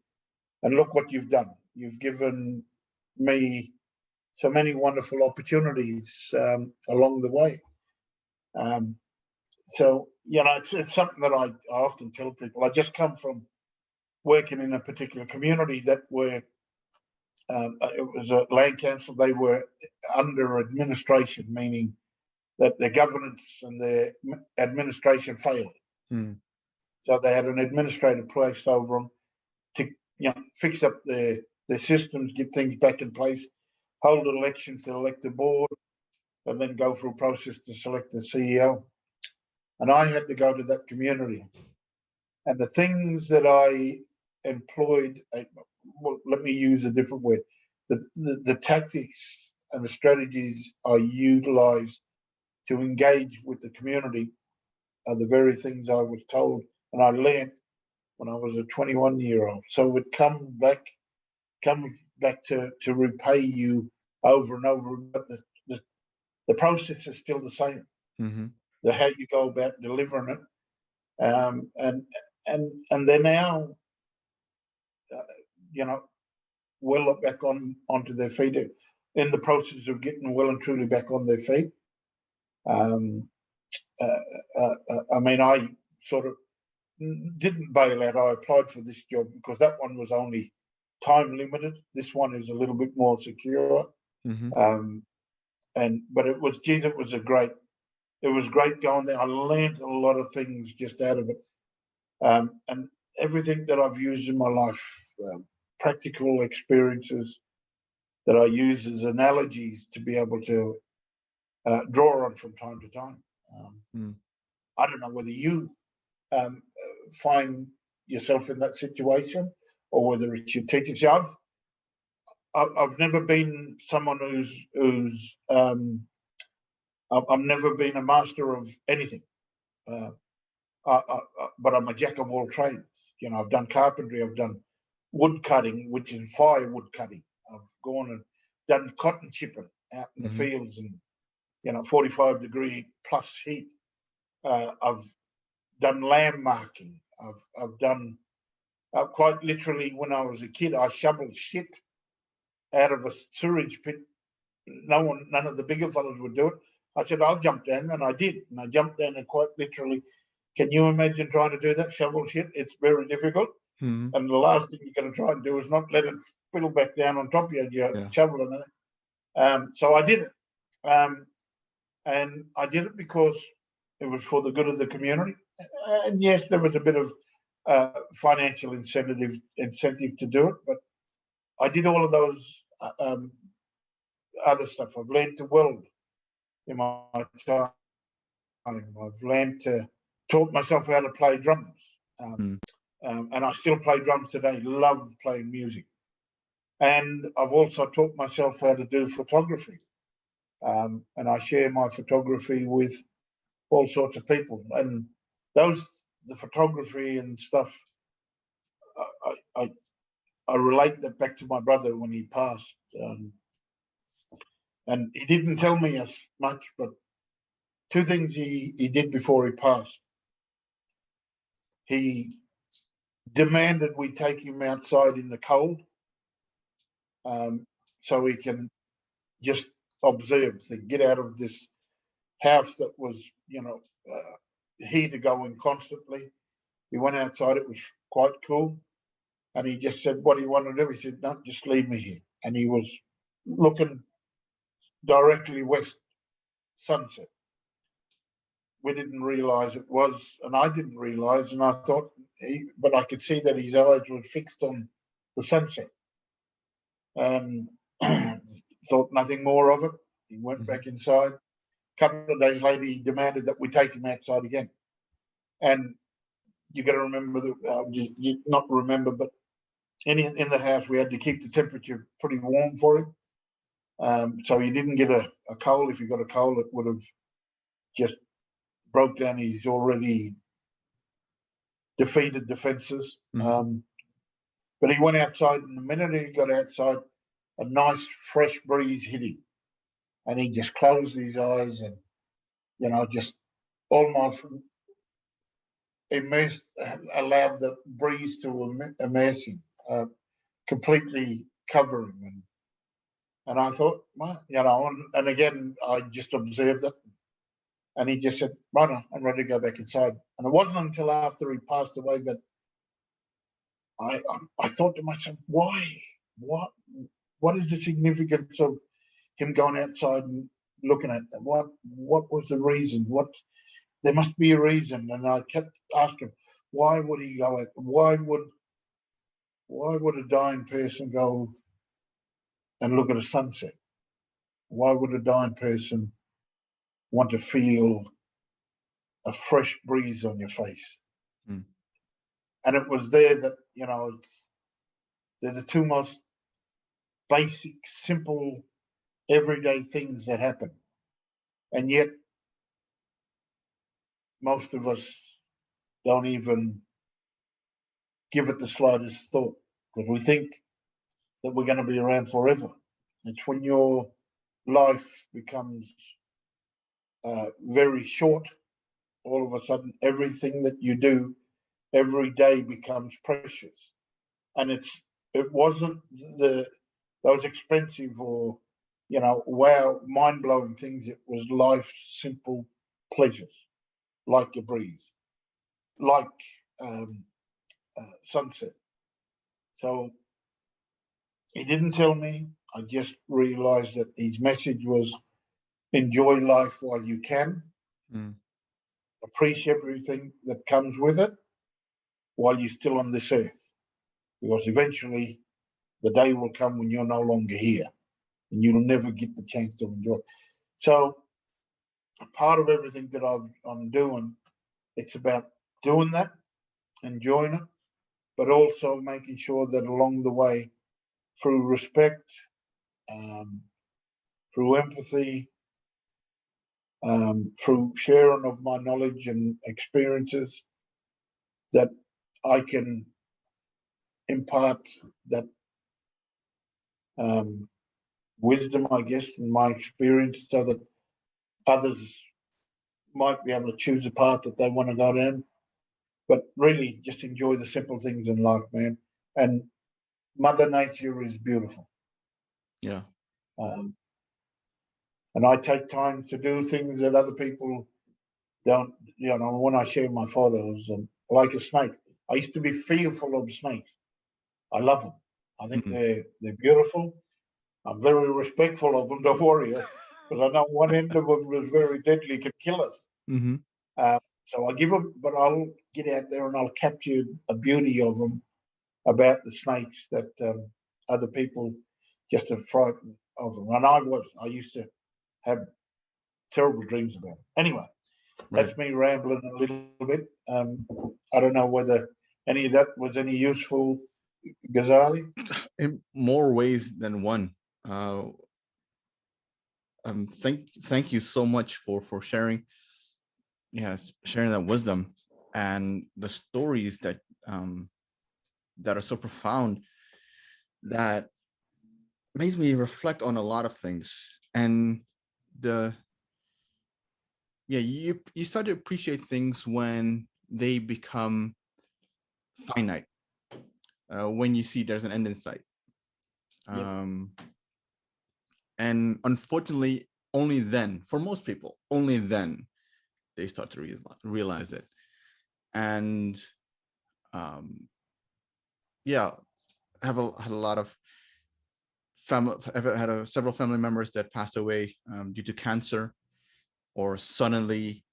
and look what you've done. You've given me so many wonderful opportunities along the way. So, you know, it's something that I often tell people. I just come from working in a particular community that were, it was a land council. They were under administration, meaning that their governance and their administration failed. So they had an administrator placed over them to, you know, fix up their systems, get things back in place, hold elections to elect the board, and then go through a process to select the CEO. And I had to go to that community. And the things that I employed, well, let me use a different word, the tactics and the strategies I utilized to engage with the community are the very things I was told and I learned when I was a 21-year-old. So it comes back to repay you over and over. But the process is still the same. Mm-hmm. The how you go about delivering it, and they're now, you know, well back onto their feet, in the process of getting well and truly back on their feet. I mean, I sort of didn't bail out. I applied for this job because that one was only time limited. This one is a little bit more secure. Mm-hmm. But it was great going there. I learned a lot of things just out of it, and everything that I've used in my life, practical experiences that I use as analogies to be able to draw on from time to time. I don't know whether you find yourself in that situation or whether it's your teachers. See, I've never been someone who's I've never been a master of anything, but I'm a jack of all trades. You know, I've done carpentry, I've done wood cutting, which is firewood cutting. I've gone and done cotton chipping out in the fields, and 45-degree plus heat. I've done land marking. I've done quite literally, when I was a kid, I shoveled shit out of a sewage pit. None of the bigger fellas would do it. I said, I'll jump down, and I did. And I jumped down, and quite literally, can you imagine trying to do that, shovel shit? It's very difficult. And the last thing you're going to try and do is not let it spill back down on top of you. You're shoveling it. So I did it. And I did it because it was for the good of the community. And yes, there was a bit of financial incentive to do it, but I did all of those other stuff. I've learned to weld in my time. I've learned to taught myself how to play drums. And I still play drums today, love playing music. And I've also taught myself how to do photography. And I share my photography with all sorts of people. And the photography and stuff, I relate that back to my brother when he passed. And he didn't tell me as much, but two things he did before he passed. He demanded we take him outside in the cold, so he can just observe, to get out of this house that was, heater going constantly. He went outside, it was quite cool. And he just said, what do you want to do? He said, no, just leave me here. And he was looking directly west, sunset. we didn't realise it was, and I didn't realise, and I thought, but I could see that his eyes were fixed on the sunset, and thought nothing more of it. He went back inside. A couple of days later, he demanded that we take him outside again. And you got to remember that, not remember, but in the house, we had to keep the temperature pretty warm for him. So he didn't get a cold. If he got a cold, it would have just broke down his already defeated defences. But he went outside, and the minute he got outside, a nice fresh breeze hit him. And he just closed his eyes and, just almost allowed the breeze to immerse him, completely cover him. And I thought, well, and again, I just observed it. And he just said, right, I'm ready to go back inside. And it wasn't until after he passed away that I thought to myself, why? What is the significance of him going outside and looking at them? What was the reason? There must be a reason. And I kept asking, why would he go out? Why would a dying person go and look at a sunset? Why would a dying person want to feel a fresh breeze on your face? And it was there that, they're the two most basic, simple, everyday things that happen. And yet, most of us don't even give it the slightest thought, because we think that we're going to be around forever. It's when your life becomes very short, all of a sudden, everything that you do every day becomes precious. And it wasn't those expensive or, wow, mind-blowing things. It was life's simple pleasures, like a breeze, like sunset. So he didn't tell me. I just realized that his message was enjoy life while you can, appreciate everything that comes with it while you're still on this earth, because eventually the day will come when you're no longer here and you'll never get the chance to enjoy. So a part of everything that I'm doing, it's about doing that, enjoying it, but also making sure that along the way, through respect, through empathy, through sharing of my knowledge and experiences, that I can impart that wisdom, I guess, in my experience, so that others might be able to choose a path that they want to go down. But really, just enjoy the simple things in life, man. And Mother Nature is beautiful. Yeah. And I take time to do things that other people don't. When I share my photos, like a snake, I used to be fearful of snakes. I love them. I think they're beautiful. I'm very respectful of them, don't worry, because I know one end of them is very deadly, can kill us. So I give them, but I'll get out there and I'll capture the beauty of them, about the snakes that other people just are frightened of them. And I used to have terrible dreams about it. Anyway, that's me rambling a little bit. I don't know whether any of that was any useful, Ghazali. In more ways than one. Thank you so much for sharing. Yes, sharing that wisdom and the stories that are so profound, that makes me reflect on a lot of things. And you start to appreciate things when they become finite, when you see there's an end in sight. And unfortunately, only then, for most people, only then they start to realize it. And had a lot of family. I've had several family members that passed away due to cancer, or suddenly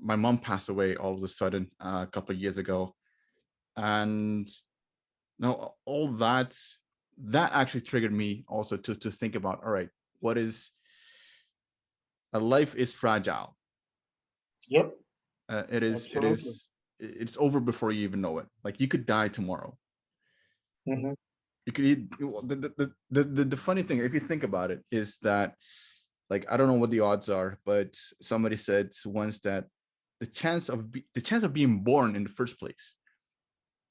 my mom passed away all of a sudden a couple of years ago, and now all that actually triggered me also to think about, all right, what is a life is fragile. Yep. It's over before you even know it. Like, you could die tomorrow. Mm-hmm. You could the funny thing, if you think about it, is that, like, I don't know what the odds are, but somebody said once that the chance of being born in the first place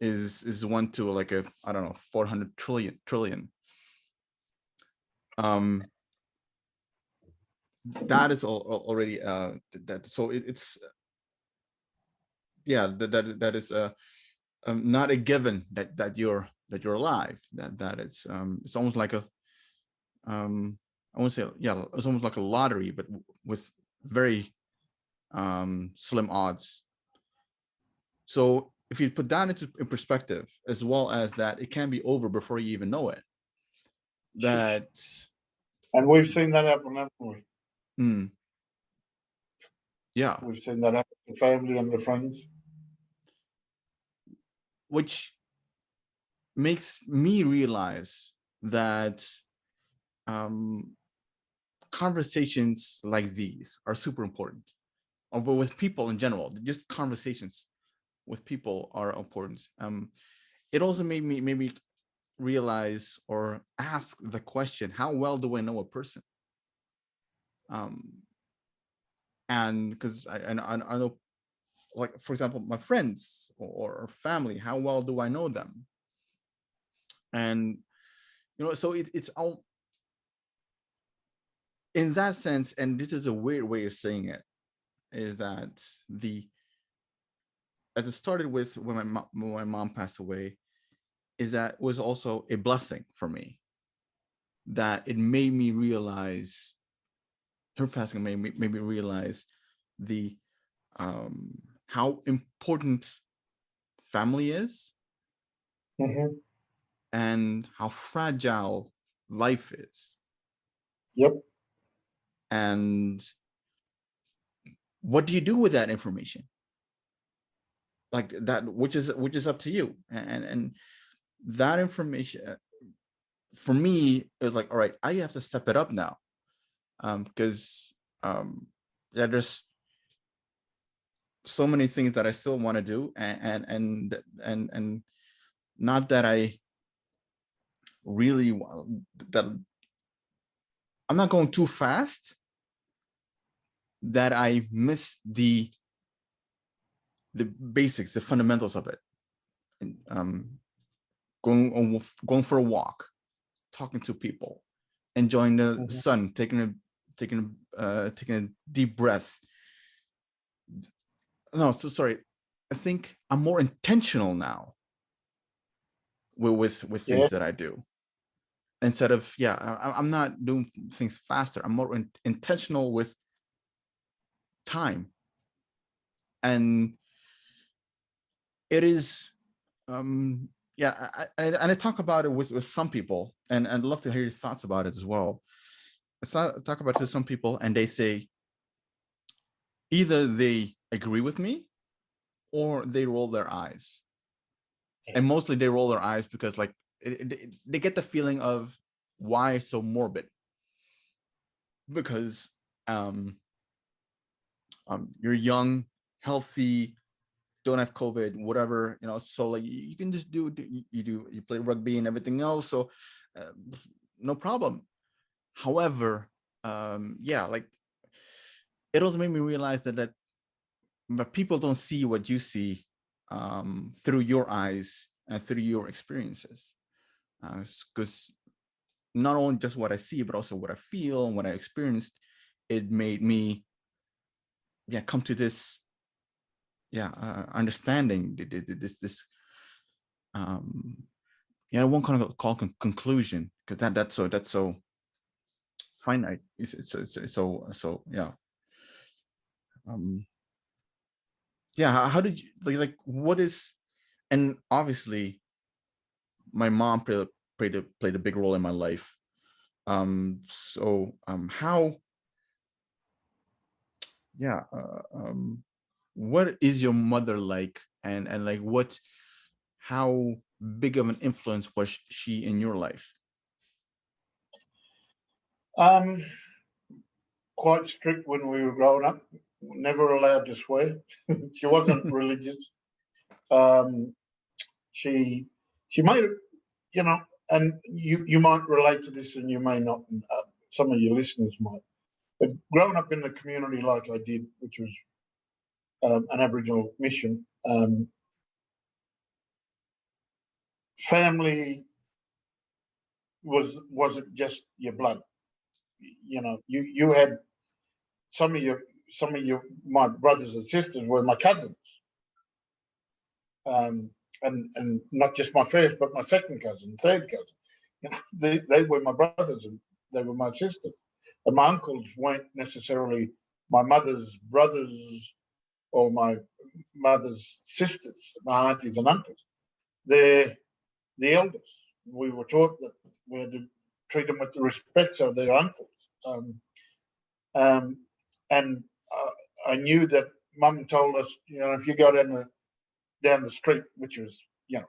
is 1 to, like, a, I don't know, 400 trillion. That is already that, so it's yeah, that is not a given that you're alive. That it's almost like a I won't say, yeah, it's almost like a lottery, but with very slim odds. So if you put that in perspective, as well as that it can be over before you even know it, that, and we've seen that happen, haven't we? Yeah, we've seen that happen to family and to friends, which makes me realize that conversations like these are super important, or with people in general. Just conversations with people are important. It also made me realize or ask the question, how well do I know a person? And because I know, like, for example, my friends or family, how well do I know them? And so it's all in that sense. And this is a weird way of saying it, is that as it started with when my mom passed away, is that was also a blessing for me, that it made me realize, her passing made me realize the how important family is, mm-hmm. and how fragile life is. Yep. And what do you do with that information? Like that, which is up to you. And that information, for me, is like, all right, I have to step it up now, because yeah, there's so many things that I still want to do, and not that I really that I'm not going too fast, that I miss the basics, the fundamentals of it. And, going for a walk, talking to people, enjoying the sun, taking a deep breath. No, so sorry. I think I'm more intentional now with things that I do. Instead of, I'm not doing things faster. I'm more intentional with time. And it is, and I talk about it with some people, and I'd love to hear your thoughts about it as well. I talk about it to some people, and they say either they agree with me or they roll their eyes. And mostly they roll their eyes because, like, they get the feeling of, why so morbid? Because you're young, healthy, don't have COVID, whatever, so, like, you can just you play rugby and everything else, so no problem. However, like, it also made me realize that but people don't see what you see through your eyes and through your experiences, because not only just what I see, but also what I feel and what I experienced, it made me come to this understanding, this I won't kind of call conclusion, because that's so finite. It's so how did you, like what is, and obviously my mom played a big role in my life, so how what is your mother like, and like how big of an influence was she in your life? Quite strict when we were growing up. Never allowed to swear. She wasn't religious. She made it, you know, and you might relate to this, and you may not. And, some of your listeners might. But growing up in the community like I did, which was an Aboriginal mission, family wasn't just your blood. You know, you had some of your my brothers and sisters were my cousins, and not just my first, but my second cousin, third cousin. You know, they were my brothers and they were my sisters. And my uncles weren't necessarily my mother's brothers or my mother's sisters, my aunties and uncles. They're the elders. We were taught that we had to treat them with the respect of their uncles. And I knew that Mum told us, you know, if you go down the street, which was, you know,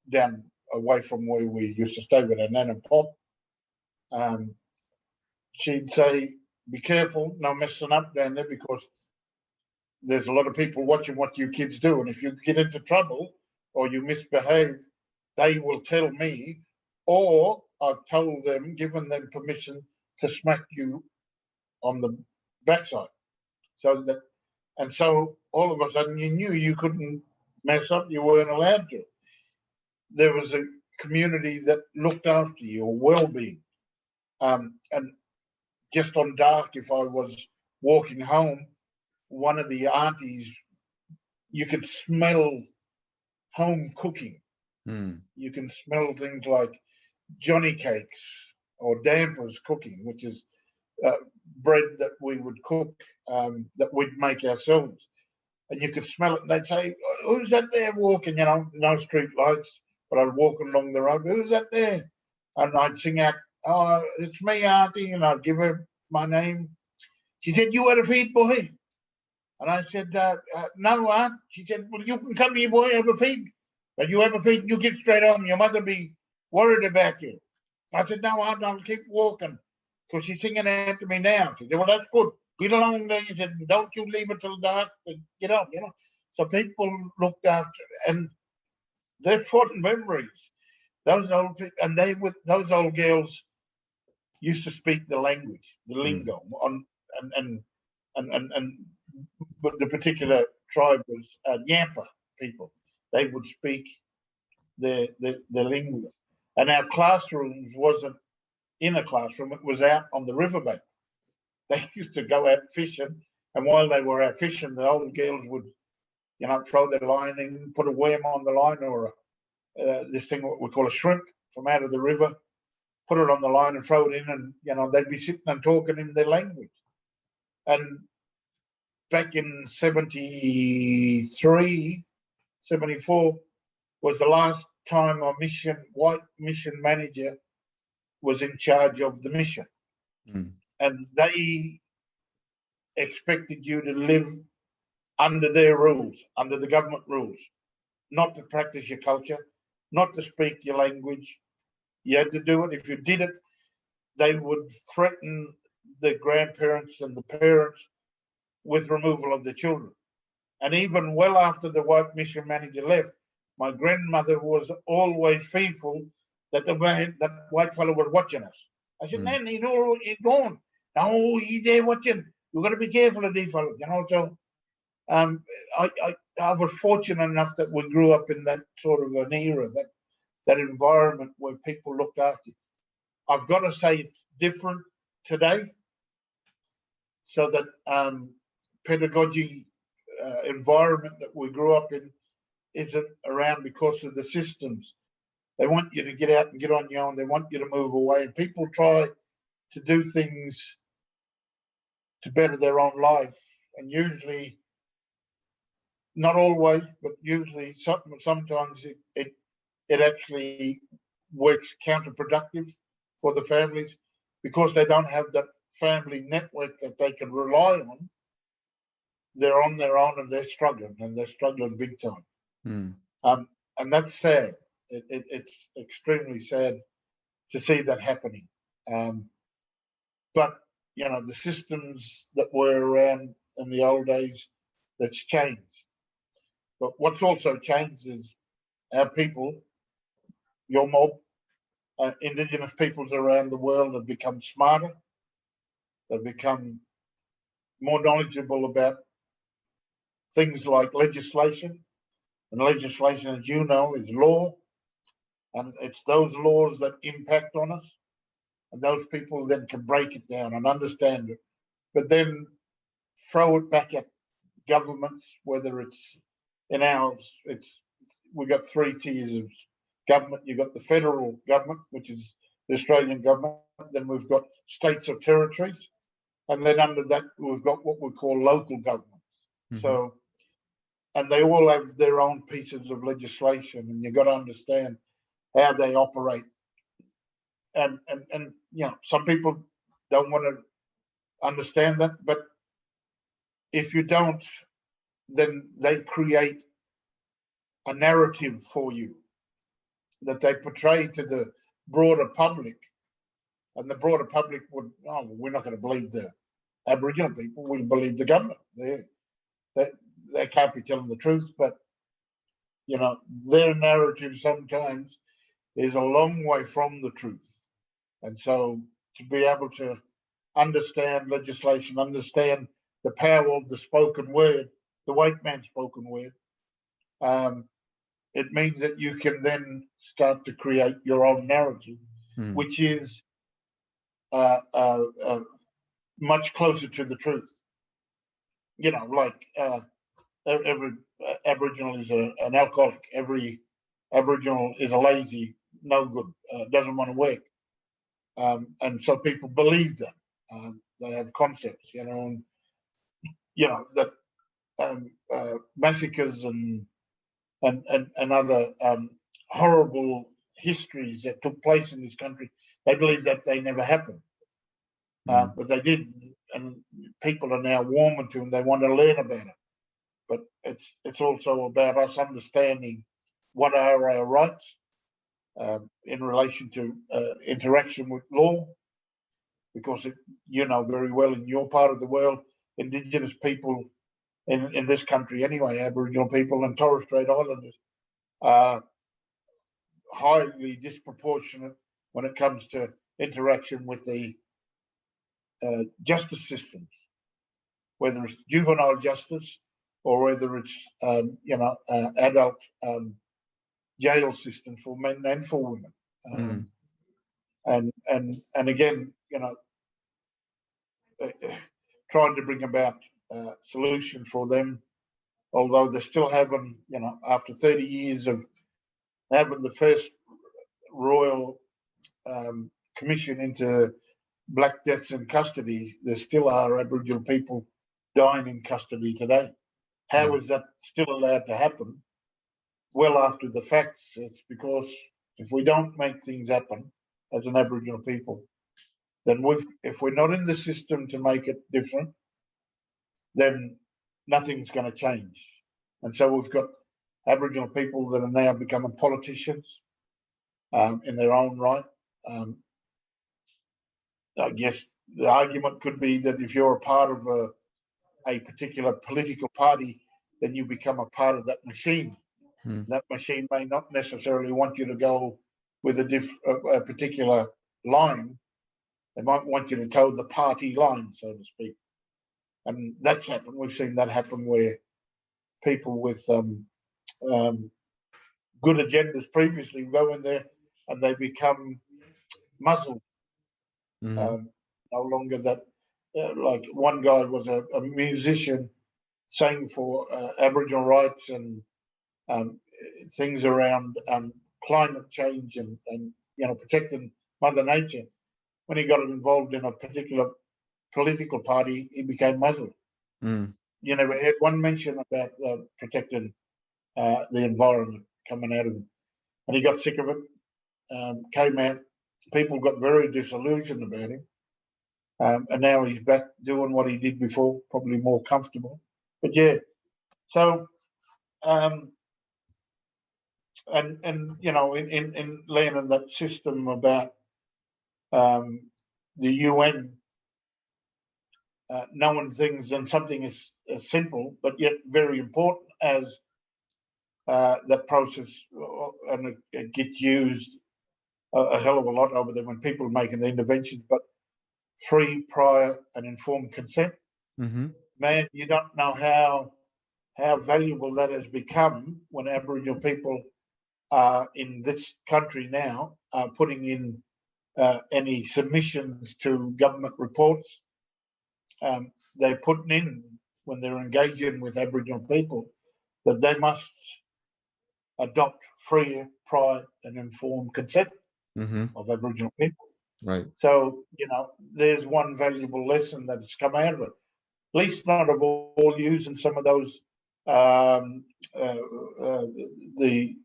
down away from where we used to stay with our nan and pop, she'd say, be careful, no messing up down there, because there's a lot of people watching what you kids do. And if you get into trouble or you misbehave, they will tell me, or I've told them, given them permission to smack you on the backside. So all of a sudden you knew you couldn't mess up, you weren't allowed to. There was a community that looked after your well-being. And just on dark, if I was walking home, one of the aunties, you could smell home cooking. You can smell things like Johnny cakes or dampers cooking, which is bread that we would cook, that we'd make ourselves. And you could smell it, and they'd say, who's that there walking? You know, no street lights, but I'd walk along the road. Who's that there? And I'd sing out, oh, it's me, Auntie, and I'd give her my name. She said, you had a feed, boy? And I said, no, Aunt. She said, well, you can come here, boy, have a feed. But you have a feed and you get straight home. Your mother be worried about you. I said, no, Aunt, I'll keep walking. Because she's singing out to me now. She said, well, that's good. Get along there. She said, don't you leave it till dark to get up, you know. So people looked after, and they're fond memories. Those old people, and those old girls used to speak the language, the lingo, but the particular tribe was Ngiyampaa people. They would speak the lingo, and our classrooms wasn't in a classroom; it was out on the riverbank. They used to go out fishing, and while they were out fishing, the old girls would, you know, throw their line in, put a worm on the line, or this thing what we call a shrimp from out of the river, put it on the line and throw it in, and you know they'd be sitting and talking in their language. And back in 73, 74 was the last time a white mission manager was in charge of the mission. And they expected you to live under their rules, under the government rules, not to practice your culture, not to speak your language. You had to do it. If you did it, they would threaten the grandparents and the parents with removal of the children. And even well after the white mission manager left, my grandmother was always fearful that that white fellow was watching us. I said, man, he's gone. No, he's there watching. You've got to be careful of these fellows, you know. So I was fortunate enough that we grew up in that sort of an era, that environment where people looked after you. I've got to say it's different today. So that pedagogy environment that we grew up in isn't around because of the systems. They want you to get out and get on your own. They want you to move away. And people try to do things to better their own life. And usually, not always, but usually sometimes it actually works counterproductive for the families because they don't have that family network that they can rely on they're on their own and they're struggling big time. And that's sad. It's extremely sad to see that happening. But the systems that were around in the old days, that's changed. But what's also changed is our people, your mob, Indigenous peoples around the world have become smarter. They've become more knowledgeable about things like legislation. And legislation, as you know, is law. And it's those laws that impact on us. And those people then can break it down and understand it. But then throw it back at governments, whether it's in ours, we've got 3 tiers of government. You've got the federal government, which is the Australian government. Then we've got states or territories. And then under that, we've got what we call local governments. So, and they all have their own pieces of legislation, and you've got to understand how they operate. And some people don't want to understand that, but if you don't, then they create a narrative for you that they portray to the broader public, and the broader public would, we're not going to believe the Aboriginal people, we'll believe the government. They can't be telling the truth, but their narrative sometimes is a long way from the truth. And so to be able to understand legislation, understand the power of the spoken word, the white man's spoken word, it means that you can then start to create your own narrative, which is much closer to the truth. Like every Aboriginal is an alcoholic. Every Aboriginal is a lazy, no good, doesn't want to work. And so people believe that. They have concepts, and, that massacres and other horrible histories that took place in this country, they believe that they never happened. But they did, and people are now warming to them. They want to learn about it. But it's also about us understanding what are our rights in relation to interaction with law, because very well in your part of the world, Indigenous people in this country anyway, Aboriginal people and Torres Strait Islanders are highly disproportionate when it comes to interaction with the justice systems, whether it's juvenile justice or whether it's adult jail system for men and for women. And again, trying to bring about solution for them, although they still haven't, after 30 years of having the first royal commission into black deaths in custody, there still are Aboriginal people dying in custody today. How is that still allowed to happen? Well, after the fact, it's because if we don't make things happen as an Aboriginal people, then if we're not in the system to make it different, then nothing's going to change. And so we've got Aboriginal people that are now becoming politicians in their own right. I guess the argument could be that if you're a part of a particular political party, then you become a part of that machine. That machine may not necessarily want you to go with a particular line. They might want you to toe the party line, so to speak. And that's happened. We've seen that happen where people with good agendas previously go in there and they become muzzled. No longer that, like one guy was a musician sang for Aboriginal rights and things around climate change and protecting Mother Nature. When he got involved in a particular political party, he became Muslim. You never heard one mention about protecting the environment coming out of him. And he got sick of it, came out. People got very disillusioned about him. And now he's back doing what he did before, probably more comfortable. but yeah, so and you know, in learning that system about the UN, knowing things and something as simple but yet very important as that process, and it gets used a hell of a lot over there when people are making the interventions, but free, prior, and informed consent. Mm-hmm. Man, you don't know how valuable that has become when Aboriginal people in this country now are putting in any submissions to government reports. They're putting in when they're engaging with Aboriginal people that they must adopt free, prior, and informed consent of Aboriginal people. Right. So, you know, there's one valuable lesson that has come out of it. At least not of all using some of those the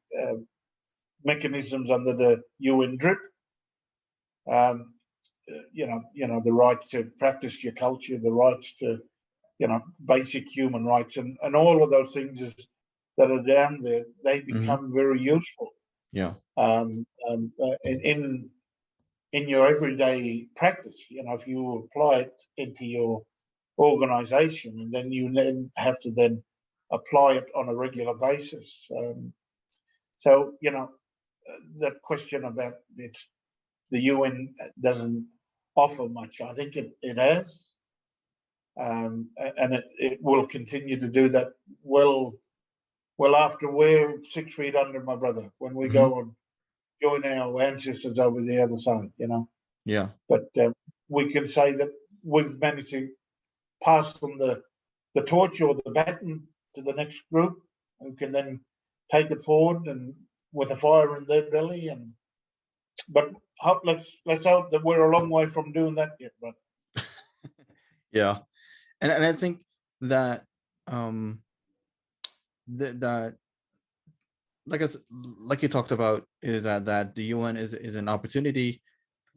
mechanisms under the UN drip. You know, the right to practice your culture, the rights to, you know, basic human rights, and all of those things that are down there, they become very useful. Yeah. In your everyday practice, you know, if you apply it into your organization, and then you then have to then apply it on a regular basis. So, you know, that question about the UN doesn't offer much. I think it has, and it will continue to do that well after we're 6 feet under, my brother, when we go and join our ancestors over the other side, you know. Yeah. But we can say that we've managed to pass them the torch or the baton to the next group, who can then take it forward and with a fire in their belly. And but let's hope that we're a long way from doing that yet. But yeah, and I think that that like you talked about, is that the UN is an opportunity,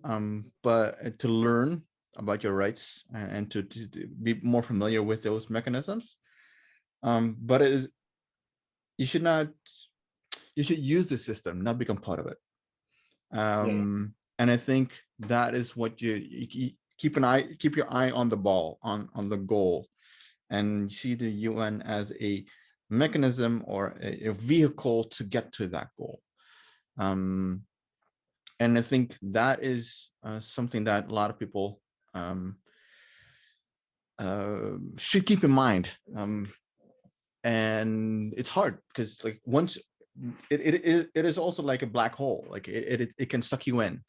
but to learn about your rights and to be more familiar with those mechanisms. But you should use the system, not become part of it. And I think that is what you keep your eye on the ball, on the goal, and see the UN as a mechanism or a vehicle to get to that goal. And I think that is something that a lot of people should keep in mind. And it's hard because, like, once it is also like a black hole. Like it can suck you in,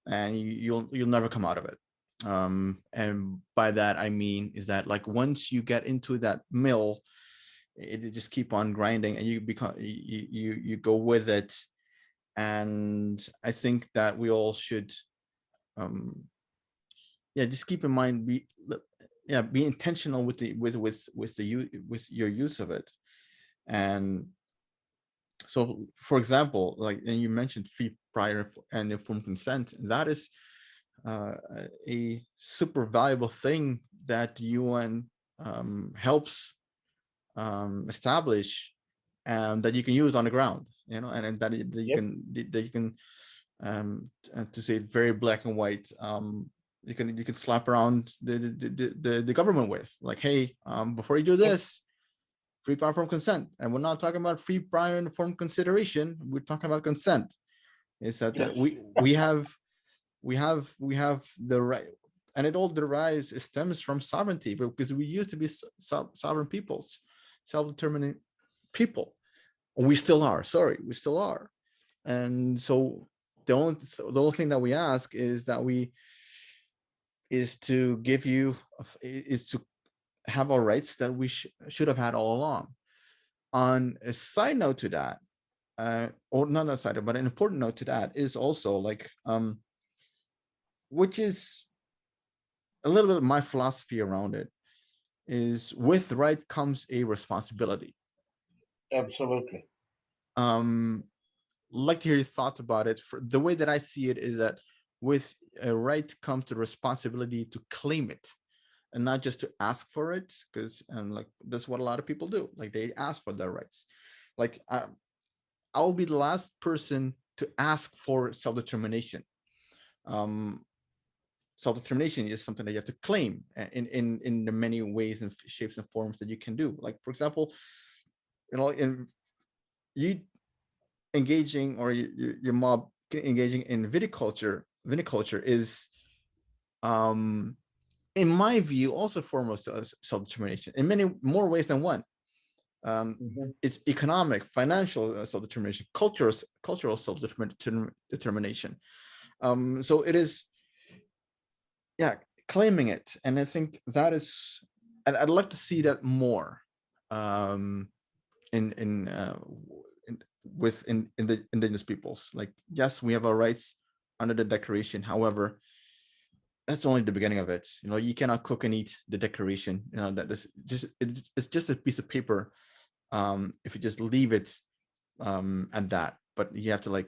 and you'll never come out of it. And by that I mean is that, like, once you get into that mill, it just keep on grinding, and you go with it. And I think that we all should just keep in mind, be intentional with your use of it. And so, for example, like, and you mentioned free, prior, and informed consent, that is a super valuable thing that the UN helps establish, and that you can use on the ground, you know, and that you can to say it very black and white, you can slap around the government with, like, hey, before you do this, free, prior, informed consent. And we're not talking about free, prior, informed consideration. We're talking about consent. Is that we have the right, and it all it stems from sovereignty, because we used to be sovereign peoples, self-determining people. We still are. We still are. And so the only thing that we ask is to have our rights that we should have had all along. On a side note to that, or not a side note, but an important note to that is also, like, which is a little bit of my philosophy around it, is with right comes a responsibility. Absolutely. Like to hear your thoughts about it. For the way that I see it is that with a right comes the responsibility to claim it, and not just to ask for it, because like that's what a lot of people do. Like they ask for their rights. Like I'll be the last person to ask for self-determination. Self-determination is something that you have to claim in the many ways and shapes and forms that you can do. Like, for example, in you engaging, or your mob engaging in viticulture is, in my view, also foremost self-determination in many more ways than one. It's economic, financial self-determination, cultural self-determination. So it is, claiming it. And I think that is, I'd love to see that more with the indigenous peoples. Like, yes, we have our rights under the Declaration. However, that's only the beginning of it. You cannot cook and eat the Declaration. That it's just a piece of paper. If you just leave it at that, but you have to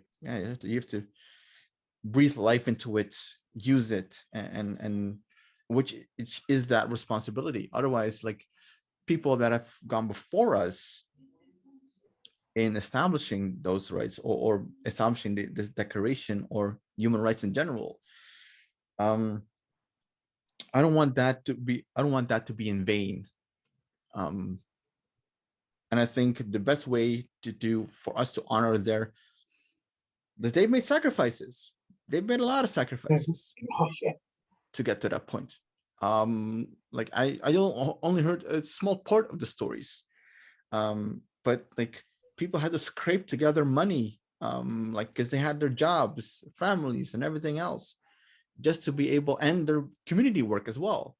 you have to breathe life into it, use it, and which is that responsibility. Otherwise, like, people that have gone before us in establishing those rights, or establishing this declaration, or human rights in general, I don't want that to be in vain. And I think the best way for us to honor that they've made sacrifices. They've made a lot of sacrifices to get to that point. Like, I only heard a small part of the stories, but like, people had to scrape together money, like, because they had their jobs, families, and everything else, just to be able, and their community work as well.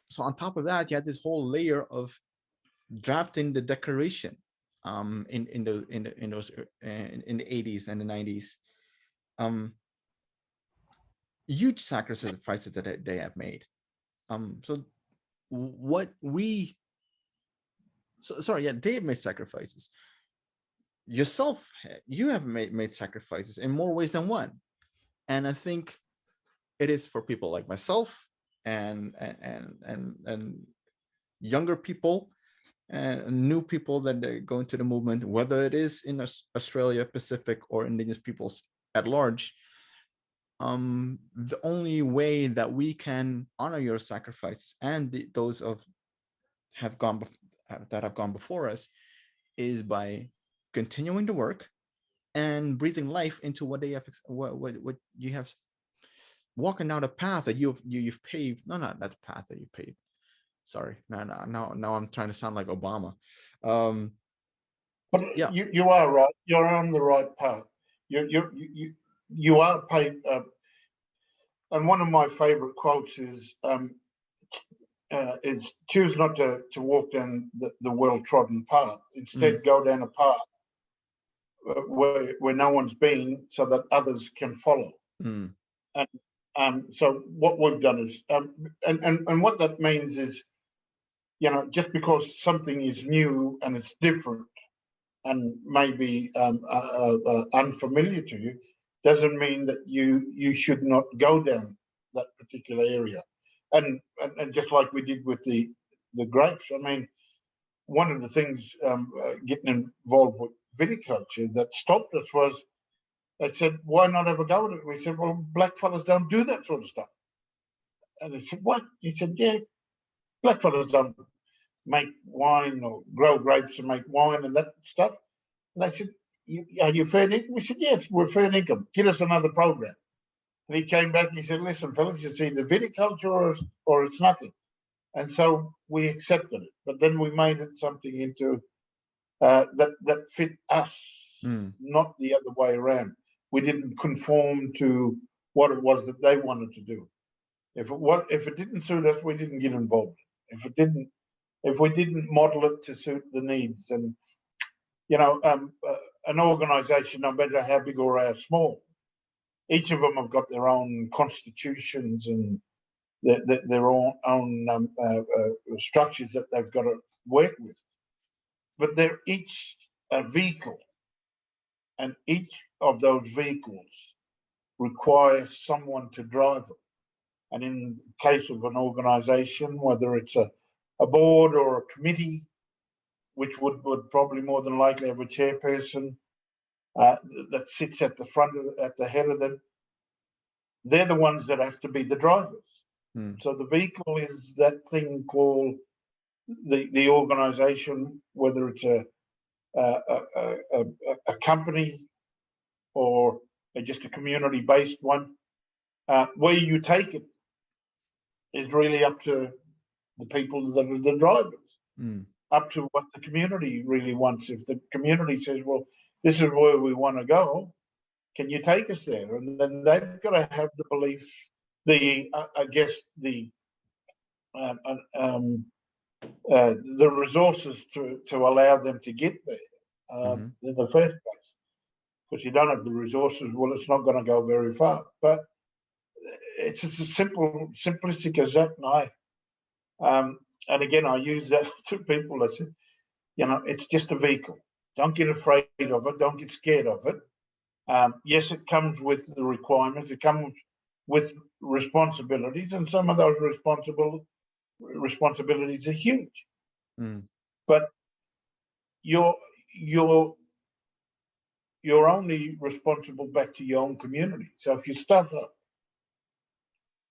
So on top of that, you had this whole layer of drafting the Declaration in the 80s and the 90s. Huge sacrifices that they have made. So they have made sacrifices. Yourself, you have made sacrifices in more ways than one. And I think it is for people like myself and younger people and new people that they go into the movement, whether it is in Australia, Pacific, or Indigenous peoples at large. The only way that we can honor your sacrifices and those that have gone before us is by continuing to work and breathing life into what they have, what you have, walking down a path that you've paved. No, not that path that you paved. Sorry, now I'm trying to sound like Obama. But yeah, you are right. You're on the right path. You are paid. And one of my favorite quotes is choose not to walk down the well-trodden path. Instead, go down a path where no one's been, so that others can follow. And so what we've done is, and what that means is, just because something is new and it's different and maybe unfamiliar to you, doesn't mean that you should not go down that particular area. And just like we did with the grapes, I mean, one of the things getting involved with viticulture that stopped us was, they said, why not have a go at it? We said, well, blackfellas don't do that sort of stuff. And they said, what? He said, yeah, blackfellas don't make wine or grow grapes and make wine and that stuff. And they said, are you fair income? We said, yes, we're fair income. Get us another program. And he came back and he said, listen, fellas, it's either viticulture or it's nothing. And so we accepted it. But then we made it something into that fit us, not the other way around. We didn't conform to what it was that they wanted to do. If it didn't suit us, we didn't get involved. If we didn't model it to suit the needs, and an organisation, no matter how big or how small, each of them have got their own constitutions and their own structures that they've got to work with. But they're each a vehicle, and each of those vehicles requires someone to drive them. And in the case of an organisation, whether it's a board or a committee, which would probably more than likely have a chairperson that sits at the front, at the head of them, they're the ones that have to be the drivers. So the vehicle is that thing called the organisation, whether it's a company or just a community-based one. Where you take it is really up to the people that are the drivers, up to what the community really wants. If the community says, well, this is where we want to go, can you take us there? And then they've got to have the belief, the resources to allow them to get there in the first place. Because you don't have the resources, well, it's not going to go very far. But it's as simplistic as that. And again, I use that to people that say, it's just a vehicle. Don't get afraid of it. Don't get scared of it. Yes, it comes with the requirements. It comes with responsibilities, and some of those responsibilities are huge. But you're only responsible back to your own community. So if you stuff up,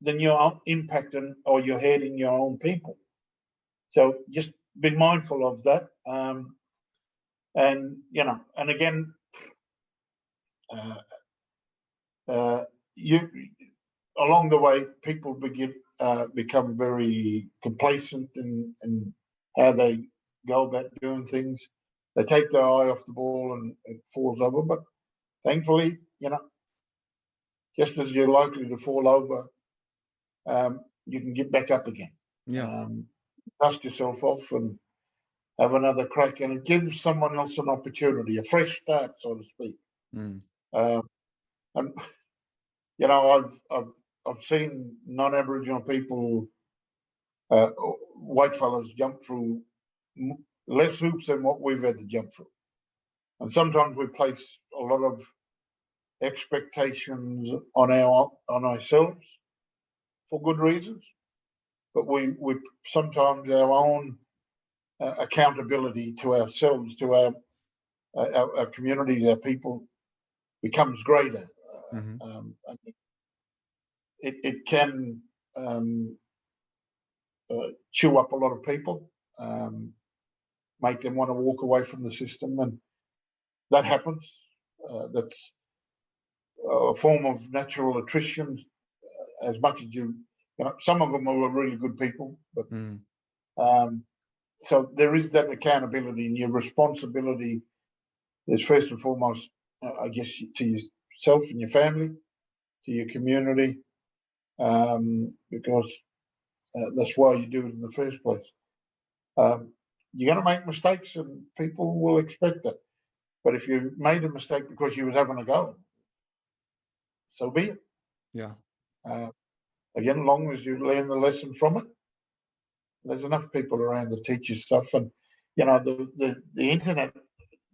then you're impacting or you're hurting your own people. So just be mindful of that. And again, you along the way, people become very complacent in how they go about doing things. They take their eye off the ball and it falls over. But thankfully, just as you're likely to fall over, you can get back up again. Dust yourself off and have another crack, and it gives someone else an opportunity, a fresh start, so to speak. And I've seen non-Aboriginal people, white fellas, jump through less hoops than what we've had to jump through. And sometimes we place a lot of expectations on ourselves for good reasons, but we sometimes our own accountability to ourselves, to our communities, our people, becomes greater. It can chew up a lot of people, make them want to walk away from the system, and that happens. That's a form of natural attrition. As much as some of them are really good people, but so there is that accountability, and your responsibility is first and foremost, I guess, to yourself and your family, to your community, because that's why you do it in the first place. You're going to make mistakes, and people will expect that. But if you made a mistake because you was having a go, so be it. Again, as long as you learn the lesson from it, there's enough people around to teach you stuff. And the internet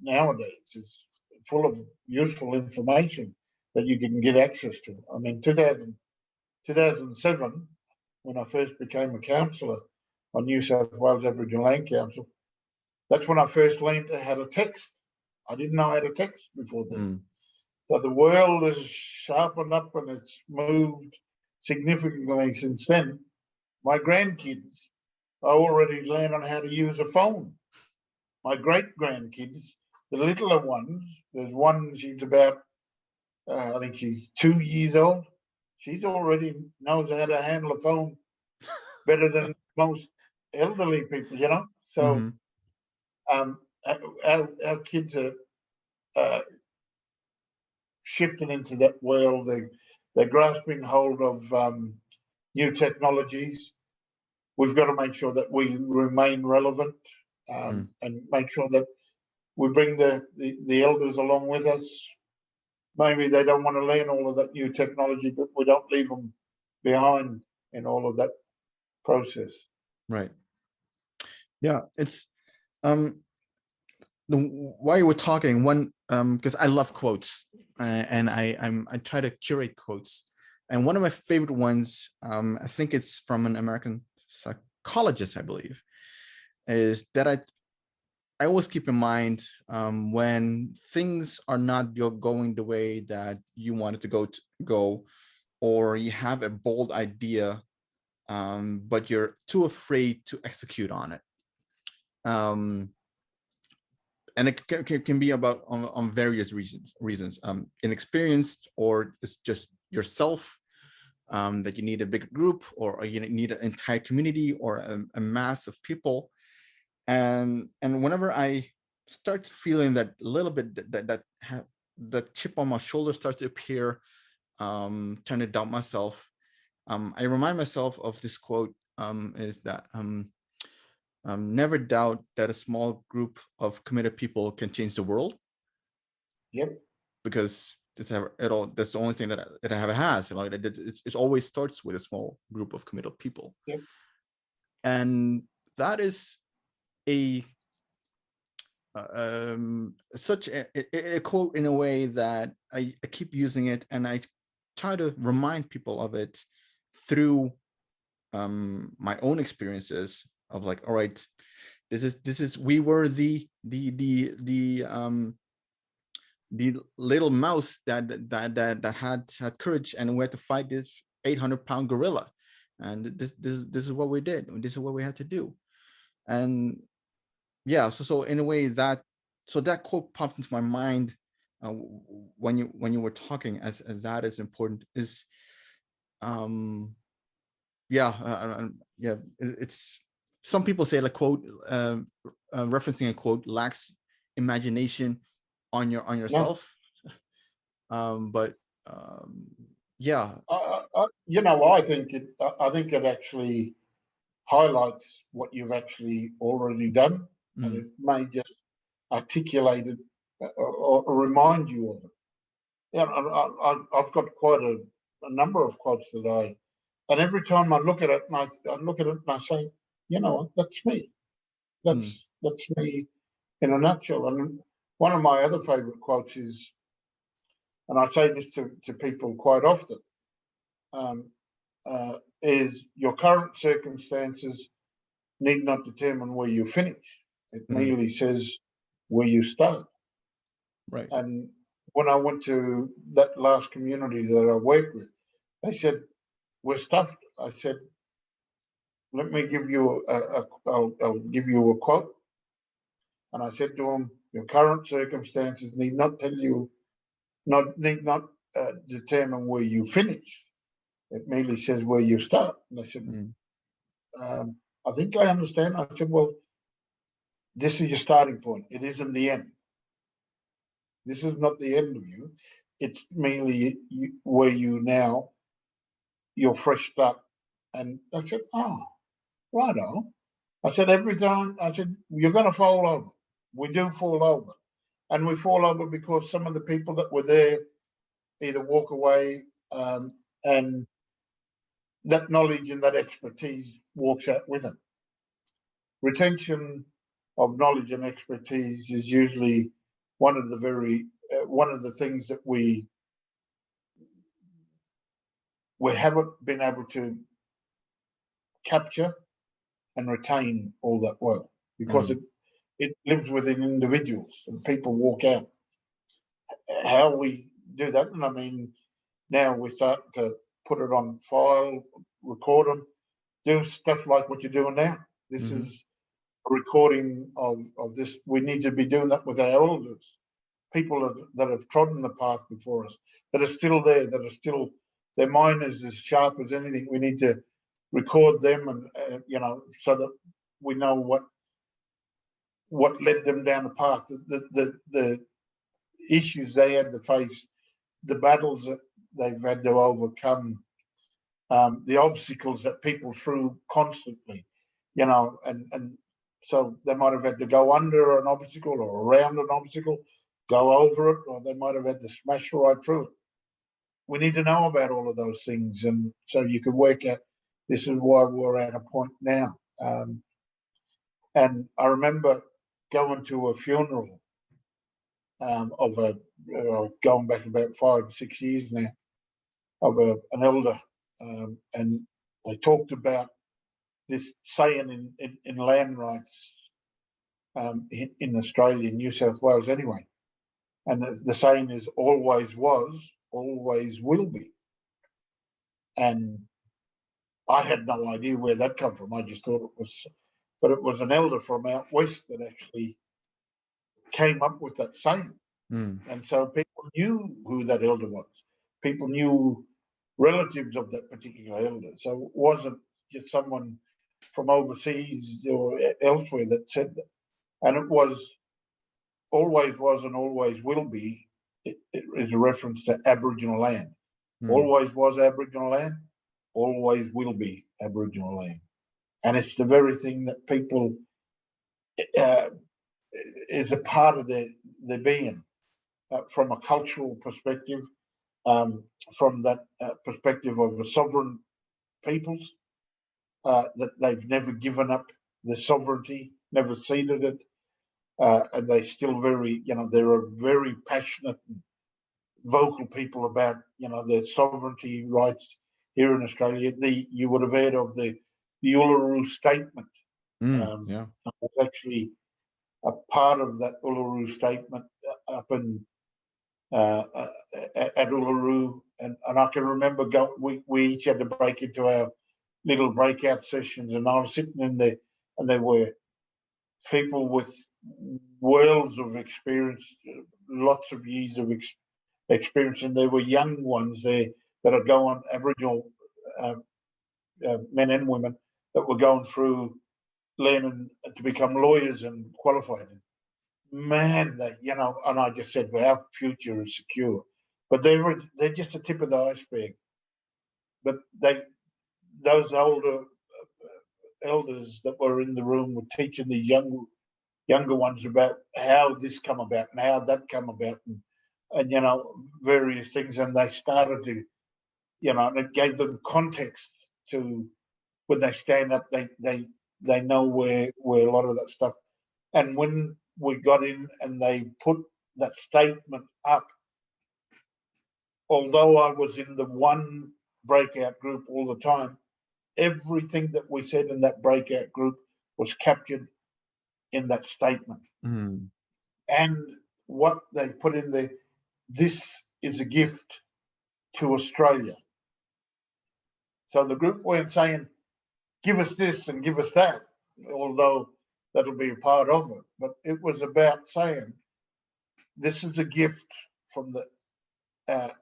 nowadays is full of useful information that you can get access to. I mean, 2007, when I first became a councillor on New South Wales Aboriginal Land Council, that's when I first learned how to text. I didn't know how to text before then. So the world has sharpened up and it's moved significantly since then. My grandkids are already learning how to use a phone. My great-grandkids, the littler ones, there's one, she's about, I think she's 2 years old. She's already knows how to handle a phone better than most elderly people, So our kids are shifting into that world. They're grasping hold of new technologies. We've got to make sure that we remain relevant and make sure that we bring the elders along with us. Maybe they don't want to learn all of that new technology, but we don't leave them behind in all of that process. Right. Yeah, it's while you were talking, one because I love quotes and I try to curate quotes, And one of my favorite ones, I think it's from an American psychologist, I believe, is that I always keep in mind when things are not going the way that you want it to go, or you have a bold idea, but you're too afraid to execute on it. And it can be about on various reasons, inexperienced, or it's just yourself, that you need a bigger group, or you need an entire community, or a mass of people. And whenever I start feeling that little bit the chip on my shoulder starts to appear, trying to doubt myself, I remind myself of this quote, is that never doubt that a small group of committed people can change the world. Yep. Because that's the only thing that it ever has. It always starts with a small group of committed people. Yep. And that is such a quote in a way that I keep using it, and I try to remind people of it through my own experiences of like, all right, this is we were the little mouse that had courage, and we had to fight this 800-pound gorilla, and this is what we did, and this is what we had to do. And yeah, so in a way that quote popped into my mind when you were talking, as that is important, is it's, some people say like quote, referencing a quote, lacks imagination on yourself. But yeah, I think it actually highlights what you've actually already done, and it may just articulate it or remind you of it. Yeah, I've got quite a number of quotes that and every time I look at it, and I look at it and I say, you know what, that's me. That's me in a nutshell. And one of my other favorite quotes is, and I say this to people quite often, is your current circumstances need not determine where you finish. It merely says where you start. Right. And when I went to that last community that I worked with, they said, we're stuffed. I said, let me give you I'll give you a quote. And I said to them, your current circumstances need not determine where you finish. It merely says where you start. And they said, I think I understand. I said, well, this is your starting point. It isn't the end. This is not the end of you. It's merely where you're fresh start. And I said, oh, right on. I said, every time, I said, you're going to fall over. We do fall over. And we fall over because some of the people that were there either walk away, and that knowledge and that expertise walks out with them. Retention of knowledge and expertise is usually one of the things that we haven't been able to capture and retain all that well, because it lives within individuals and people walk out. How we do that, and I mean, now we start to put it on file, record them, do stuff like what you're doing now. This is a recording of this. We need to be doing that with our elders, people that have trodden the path before us, that are still there, that are still, their mind is as sharp as anything. We need to record them, and so that we know what led them down the path, the issues they had to face, the battles that they've had to overcome, the obstacles that people threw constantly, and so they might have had to go under an obstacle or around an obstacle, go over it, or they might have had to smash right through it. We need to know about all of those things, and so you can work out this is why we're at a point now. And I remember going to a funeral of going back about 5 or 6 years now, an elder, and they talked about this saying in land rights in Australia, New South Wales anyway. And the saying is always was, always will be. And I had no idea where that come from. I just thought it was, but it was an elder from out west that actually came up with that saying. And so people knew who that elder was. People knew relatives of that particular elder. So it wasn't just someone from overseas or elsewhere that said that. And it always was and always will be. It is a reference to Aboriginal land. Always was Aboriginal land, always will be Aboriginal land. And it's the very thing that people is a part of their being. From a cultural perspective, from that perspective of the sovereign peoples, that they've never given up their sovereignty, never ceded it, and they still they're a very passionate and vocal people about, their sovereignty rights here in Australia. You would have heard of the Uluru Statement. I was actually a part of that Uluru Statement up in at Uluru, and I can remember we each had to break into our little breakout sessions, and I was sitting in there, and there were people with worlds of experience, lots of years of experience, and there were young ones there that are going, Aboriginal men and women that were going through learning to become lawyers and qualified. Man, and I just said, well, our future is secure. But they're just the tip of the iceberg. But those older elders that were in the room were teaching the younger ones about how this come about and how that come about, and various things. And they started to, and it gave them context to when they stand up. They know where a lot of that stuff. And when we got in and they put that statement up, although I was in the one breakout group all the time, everything that we said in that breakout group was captured in that statement. And what they put in there, this is a gift to Australia. So the group weren't saying, give us this and give us that, although that'll be a part of it. But it was about saying, this is a gift from the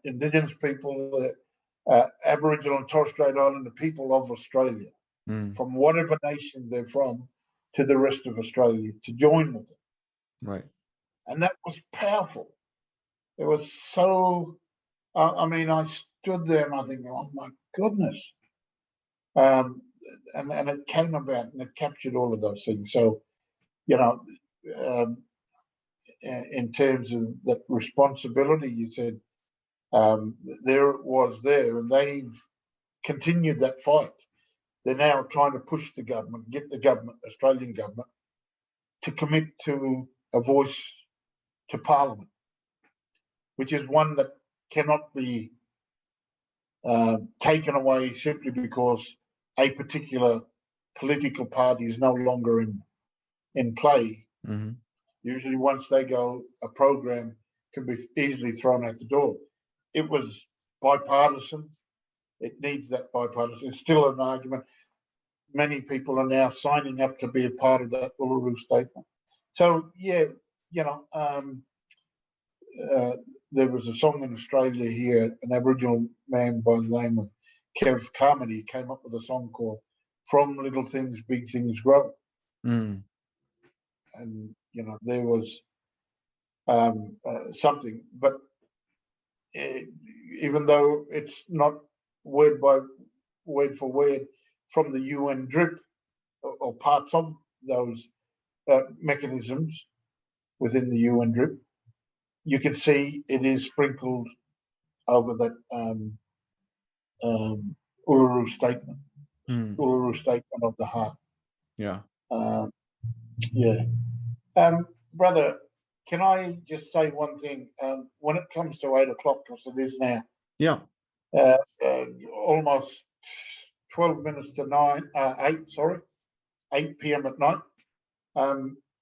Indigenous people, Aboriginal and Torres Strait Islander people of Australia, from whatever nation they're from, to the rest of Australia, to join with them. Right. And that was powerful. It was so, I stood there and I think, oh my goodness. And it came about and it captured all of those things. So, in terms of that responsibility, you said, there it was there, and they've continued that fight. They're now trying to push the government, get the government, Australian government, to commit to a voice to Parliament, which is one that cannot be taken away simply because a particular political party is no longer in play. Usually once they go, a program can be easily thrown out the door. It was bipartisan. It needs that bipartisan. It's still an argument. Many people are now signing up to be a part of that Uluru Statement. So, there was a song in Australia here, an Aboriginal man by the name of Kev Carmody came up with a song called From Little Things, Big Things Grow. And, there was something, but even though it's not word for word from the UN drip or parts of those mechanisms within the UN drip, you can see it is sprinkled over that Uluru Statement, Uluru Statement of the Heart. Yeah. Brother, can I just say one thing? When it comes to 8 o'clock, because it is now. Yeah. almost 12 minutes to 8 p.m. at night.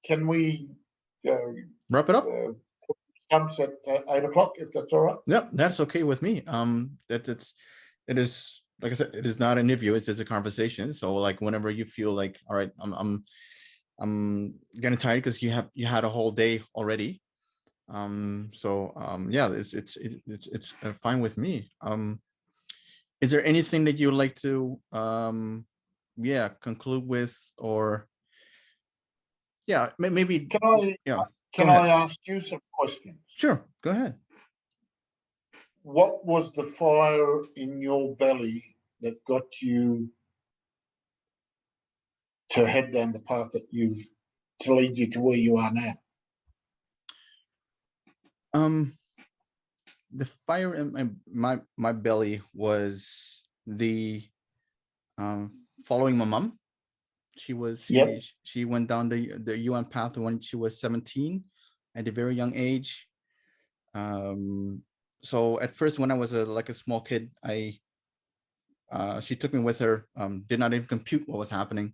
Can we wrap it up? Stumps at 8 o'clock, if that's all right? Yep, that's okay with me. It is like I said, it is not an interview, it's just a conversation. So like whenever you feel like, all right, I'm getting tired because you had a whole day already. Yeah, it's fine with me. Is there anything that you would like to conclude with, or maybe Can I ask you some questions? Sure, go ahead. What was the fire in your belly that got you to head down the path that to lead you to where you are now? The fire in my belly was the following my mom. She went down the UN path when she was 17 at a very young age. So at first, when I was like a small kid, she took me with her, did not even compute what was happening.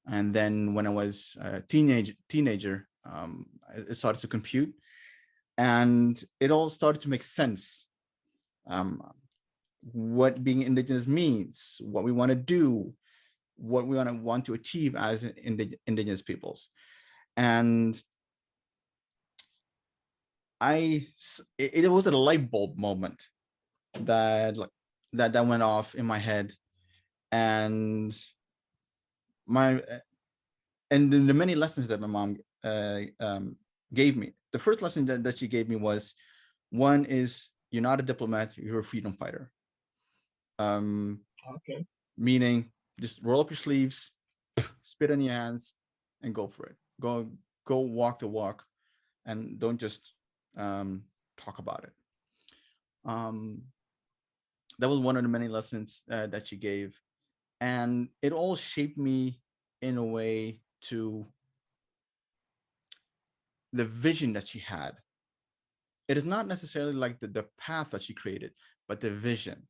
And then when I was a teenager, it started to compute, and it all started to make sense. What being Indigenous means, what we want to do, what we want to achieve as Indigenous peoples. And it was a light bulb moment that went off in my head, and the many lessons that my mom gave me. The first lesson that she gave me was, one is, you're not a diplomat, you're a freedom fighter. Okay. Meaning, just roll up your sleeves, spit on your hands, and go for it. Go walk the walk, and don't just talk about it. That was one of the many lessons that she gave, and it all shaped me in a way to the vision that she had. It is not necessarily like the path that she created, but the vision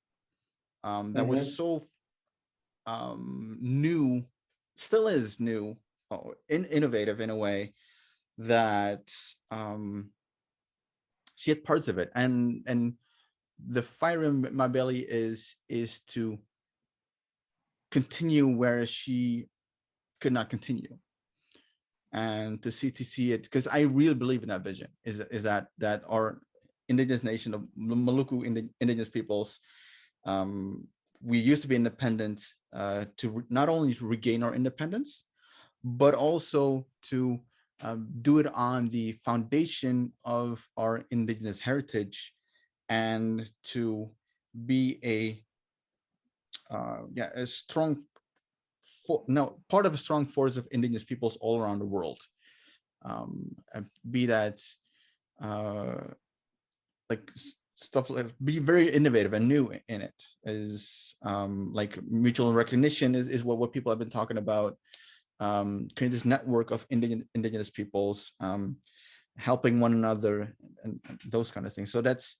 that was so new, still is new, innovative in a way that she had parts of it, and the fire in my belly is to continue where she could not continue, and to see it, because I really believe in that vision, is that our Indigenous nation of Maluku Indigenous peoples, we used to be independent, to not only to regain our independence, but also to do it on the foundation of our Indigenous heritage, and to be a strong part of a strong force of Indigenous peoples all around the world. Be that like stuff like, be very innovative and new in it, is like mutual recognition is what people have been talking about, create this network of indigenous peoples, helping one another, and those kind of things. So that's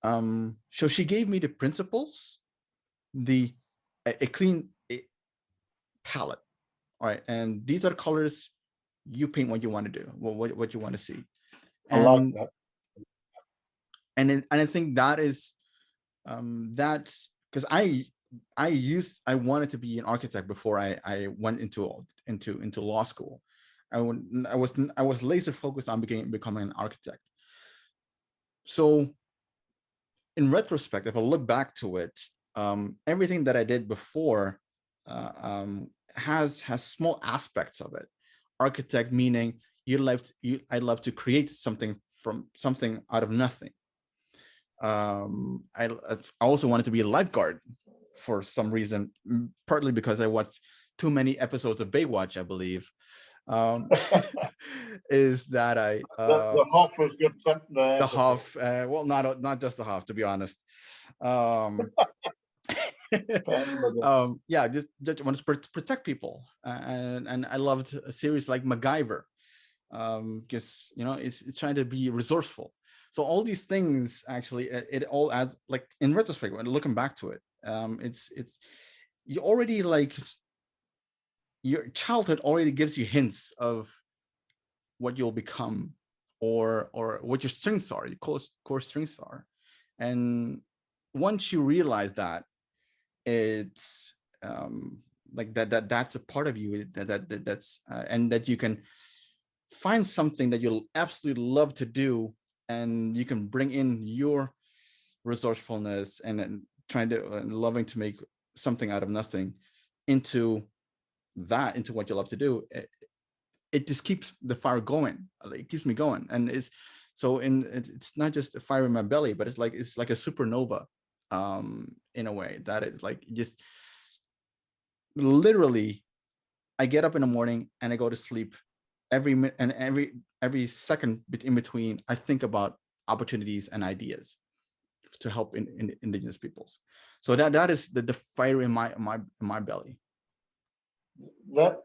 so she gave me the principles, a clean palette, all right, and these are the colors. You paint what you want to do, what you want to see. And I like that. And I think that is that's because I wanted to be an architect before I went into law school. I was laser focused on becoming an architect. So in retrospect, if I look back to it, everything that I did before has small aspects of it. Architect meaning I love to create something from something out of nothing. I also wanted to be a lifeguard for some reason, partly because I watched too many episodes of Baywatch, I believe. Is that the Hoff was good. The Hoff, well, not just the Hoff, to be honest. Yeah, just wanted to protect people, and I loved a series like MacGyver, because it's trying to be resourceful. So all these things actually, it all adds, like in retrospect, when looking back to it, it's you already like, your childhood already gives you hints of what you'll become, or what your strengths are, your core strengths are. And once you realize that, it's like that's a part of you that's and that you can find something that you'll absolutely love to do, and you can bring in your resourcefulness and trying to and loving to make something out of nothing into what you love to do. It just keeps the fire going. It keeps me going. And it's not just a fire in my belly, but it's like a supernova, in a way that it's like, just literally, I get up in the morning and I go to sleep. Every second in between, I think about opportunities and ideas to help in Indigenous peoples. So that is the fire in my belly. That,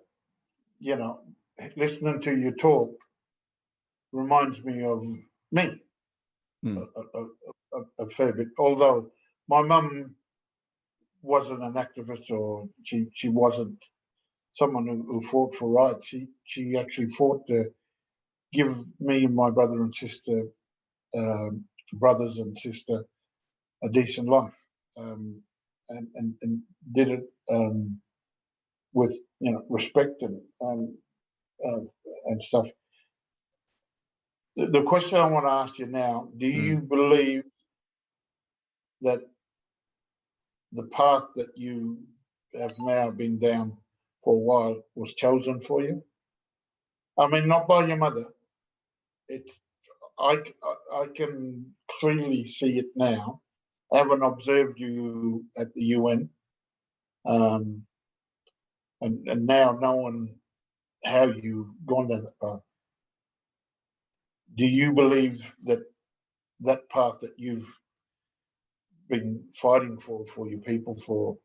listening to you talk reminds me of me a fair bit. Although my mum wasn't an activist, or she wasn't someone who fought for rights. She actually fought to give me and my brother and sister, brothers and sister, a decent life, and did it with respect and stuff. The question I want to ask you now: do you believe that the path that you have now been down for a while was chosen for you? I mean, not by your mother. I can clearly see it now. I haven't observed you at the UN, and now knowing how you've gone down that path. Do you believe that path that you've been fighting for your people for,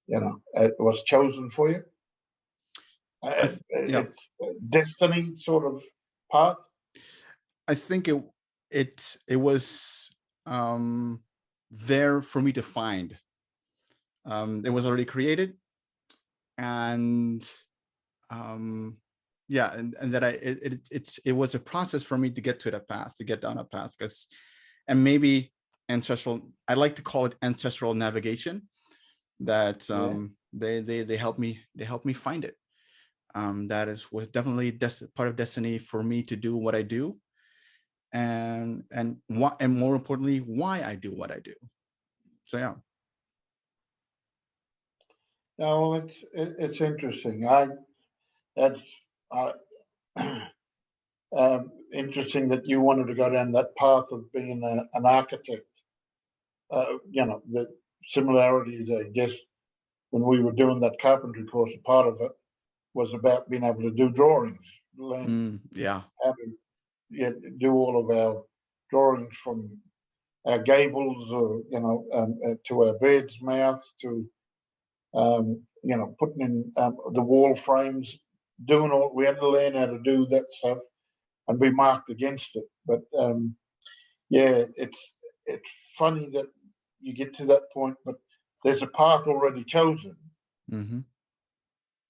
it was chosen for you? It's destiny sort of path. I think it was there for me to find. It was already created, and and that it was a process for me to get to that path, to get down that path, and maybe ancestral. I like to call it ancestral navigation. That they helped me find it. That was definitely part of destiny for me to do what I do, and more importantly, why I do what I do. So yeah. No, it's interesting. Interesting that you wanted to go down that path of being an architect. The similarities, I guess, when we were doing that carpentry course, a part of it was about being able to do drawings, learn how to do all of our drawings, from our gables, or to our bed's mouth, to putting in the wall frames, doing all. We had to learn how to do that stuff and be marked against it. But it's funny that you get to that point, but there's a path already chosen.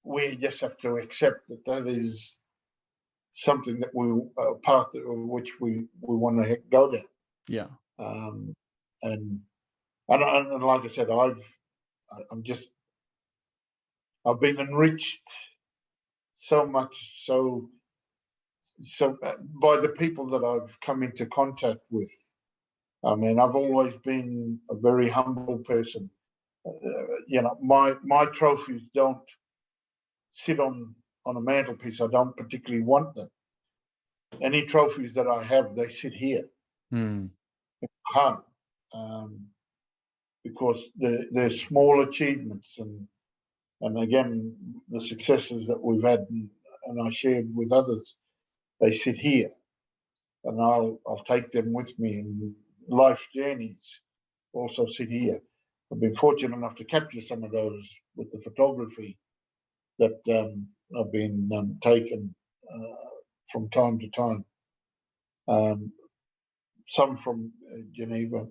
We just have to accept that is something that a path which we want to go down. Yeah. And like I said, I've been enriched so much, so by the people that I've come into contact with. I mean, I've always been a very humble person. My trophies don't sit on a mantelpiece. I don't particularly want them. Any trophies that I have, they sit here, home, because they're small achievements, and again, the successes that we've had and I shared with others, they sit here, and I'll take them with me, and life's journeys also sit here. I've been fortunate enough to capture some of those with the photography that I've been taken from time to time. some from Geneva,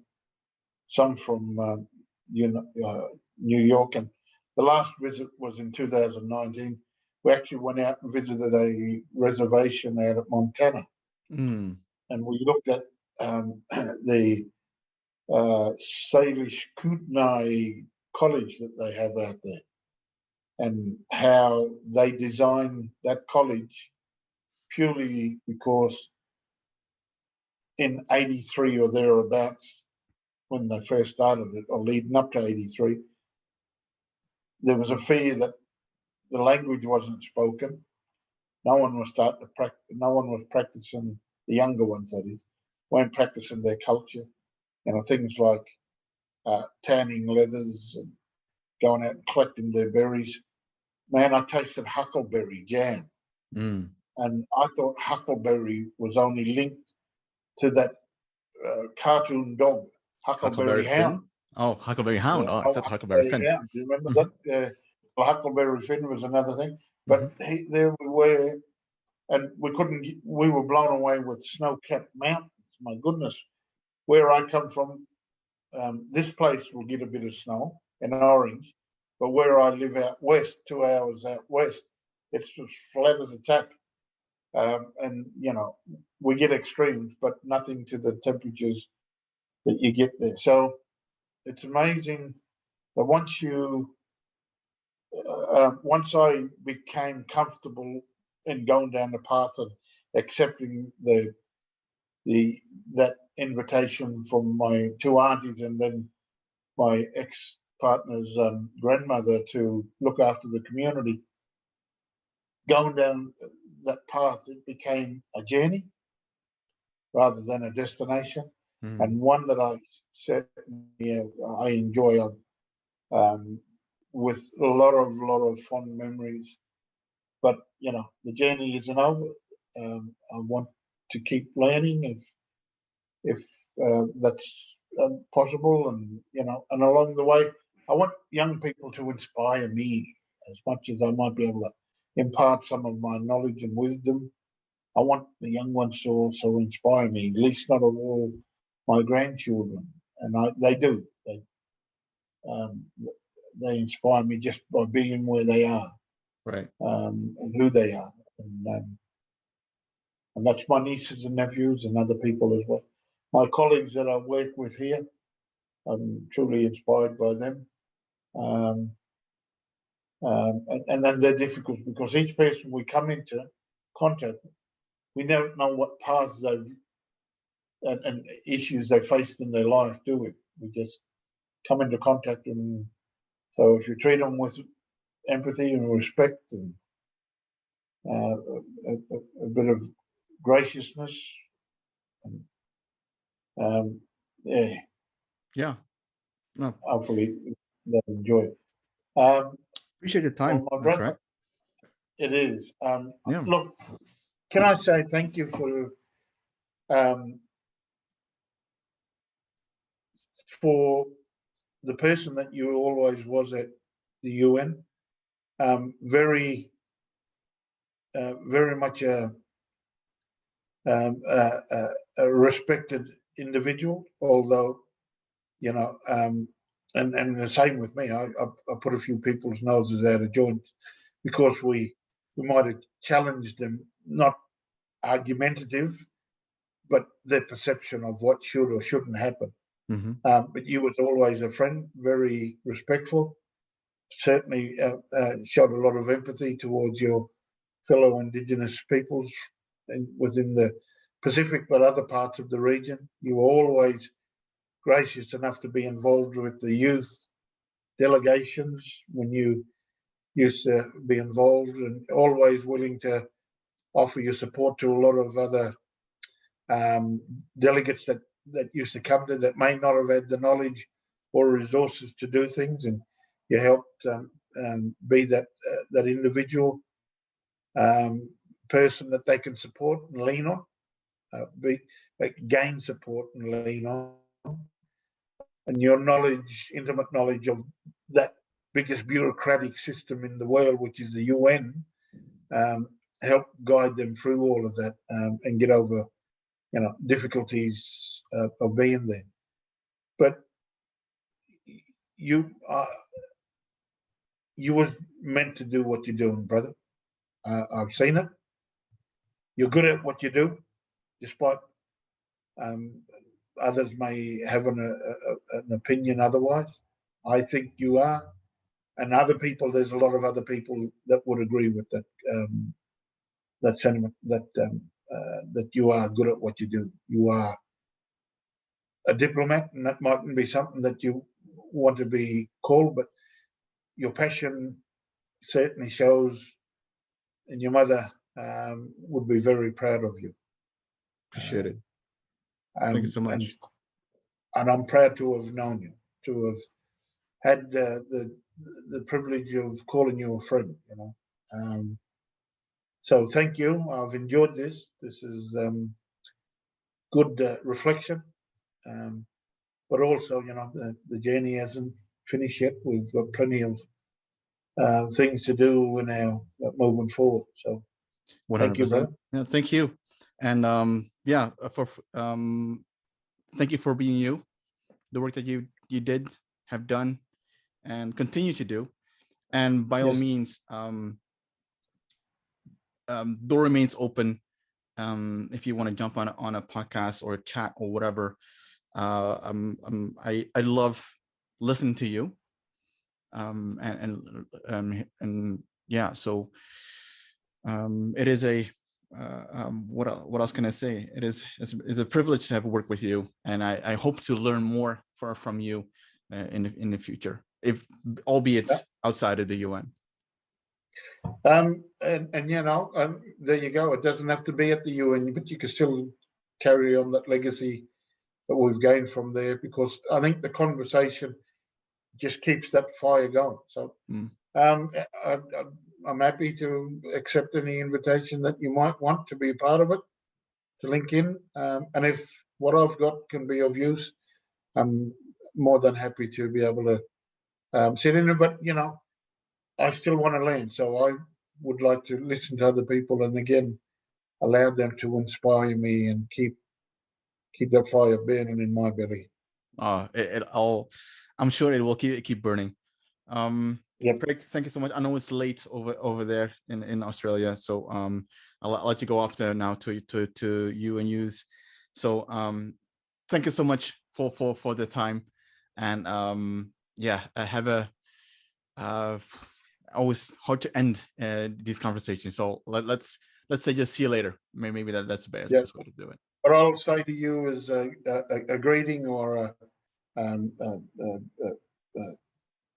some from New York, and the last visit was in 2019. We actually went out and visited a reservation out at Montana, and we looked at the Salish Kootenai College that they have out there, and how they designed that college purely because in 83 or thereabouts, when they first started it, or leading up to 83, there was a fear that the language wasn't spoken. No one was starting to practice. No one was practicing. The younger ones, that is, weren't practicing their culture. Things like tanning leathers and going out and collecting their berries. Man, I tasted huckleberry jam, and I thought huckleberry was only linked to that cartoon dog, Huckleberry Hound. Oh, Huckleberry Hound. Yeah. Oh, I thought Huckleberry Finn. Hound. Do you remember that? Huckleberry Finn was another thing. But there we were, and we were blown away with snow-capped mountains. My goodness, where I come from, this place will get a bit of snow in Orange, but where I live out west, 2 hours out west, it's just flat as a tack. And we get extremes, but nothing to the temperatures that you get there. So it's amazing that once I became comfortable in going down the path of accepting that invitation from my two aunties and then my ex-partner's grandmother to look after the community, going down that path, it became a journey rather than a destination, and one that I certainly I enjoy with a lot of fond memories. But the journey isn't over. I want to keep learning if that's possible, and and along the way, I want young people to inspire me as much as I might be able to impart some of my knowledge and wisdom. I want the young ones to also inspire me, at least not all my grandchildren, and they do. They inspire me just by being where they are, right, and who they are, and that's my nieces and nephews and other people as well. My colleagues that I work with here, I'm truly inspired by them. And then they're difficult because each person we come into contact, we don't know what paths and issues they faced in their life, do we? We just come into contact, and so if you treat them with empathy and respect and a bit of graciousness, and yeah, no, hopefully they'll enjoy it. Appreciate your time, my brother. It is. Look, can I say thank you for the person that you always was at the UN. Very much a respected individual, although and the same with me. I put a few people's noses out of joint because we might have challenged them, not argumentative, but their perception of what should or shouldn't happen. But you was always a friend, very respectful, certainly showed a lot of empathy towards your fellow Indigenous peoples within the Pacific, but other parts of the region. You were always gracious enough to be involved with the youth delegations when you used to be involved, and always willing to offer your support to a lot of other delegates that used to come to that may not have had the knowledge or resources to do things, and you helped be that individual person that they can support and lean on, gain support and lean on. And your knowledge, intimate knowledge of that biggest bureaucratic system in the world, which is the UN, help guide them through all of that and get over difficulties of being there. But you was meant to do what you're doing, brother. I've seen it. You're good at what you do, despite others may have an opinion otherwise. I think you are, and other people. There's a lot of other people that would agree with that that sentiment. That you are good at what you do. You are a diplomat, and that mightn't be something that you want to be called, but your passion certainly shows, and your mother would be very proud of you. Appreciate it. Thank you so much. And I'm proud to have known you, to have had the privilege of calling you a friend. So thank you. I've enjoyed this. This is good reflection, but also, the journey hasn't finished yet. We've got plenty of things to do in our moving forward. So 100%. Thank you, brother. Yeah, thank you. And thank you for being you, the work that you have done and continue to do. And by all means, door remains open. If you want to jump on a podcast or a chat or whatever, I love listening to you. So it is a what else can I say? It's a privilege to have worked with you, and I hope to learn more from you in the future, if albeit outside of the UN. And there you go. It doesn't have to be at the UN, but you can still carry on that legacy that we've gained from there, because I think the conversation just keeps that fire going. So I'm happy to accept any invitation that you might want to be a part of it, to link in. And if what I've got can be of use, I'm more than happy to be able to sit in it. But, I still want to learn. So I would like to listen to other people and, again, allow them to inspire me and keep that fire burning in my belly. I'm sure it will keep burning. Yep. Craig, thank you so much. I know it's late over there in Australia, so I'll let you go off there now to you and use. So thank you so much for the time, and have a always hard to end these conversations. So let's say just see you later. Maybe that's the best way to do it. What I'll say to you is a greeting, or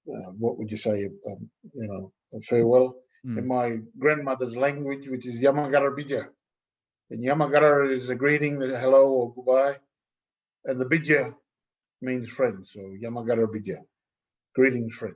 what would you say? A farewell in my grandmother's language, which is Yamagara Bija. And Yamagara is a greeting, hello or goodbye, and the Bija means friend. So Yamagara Bija, greetings, friend.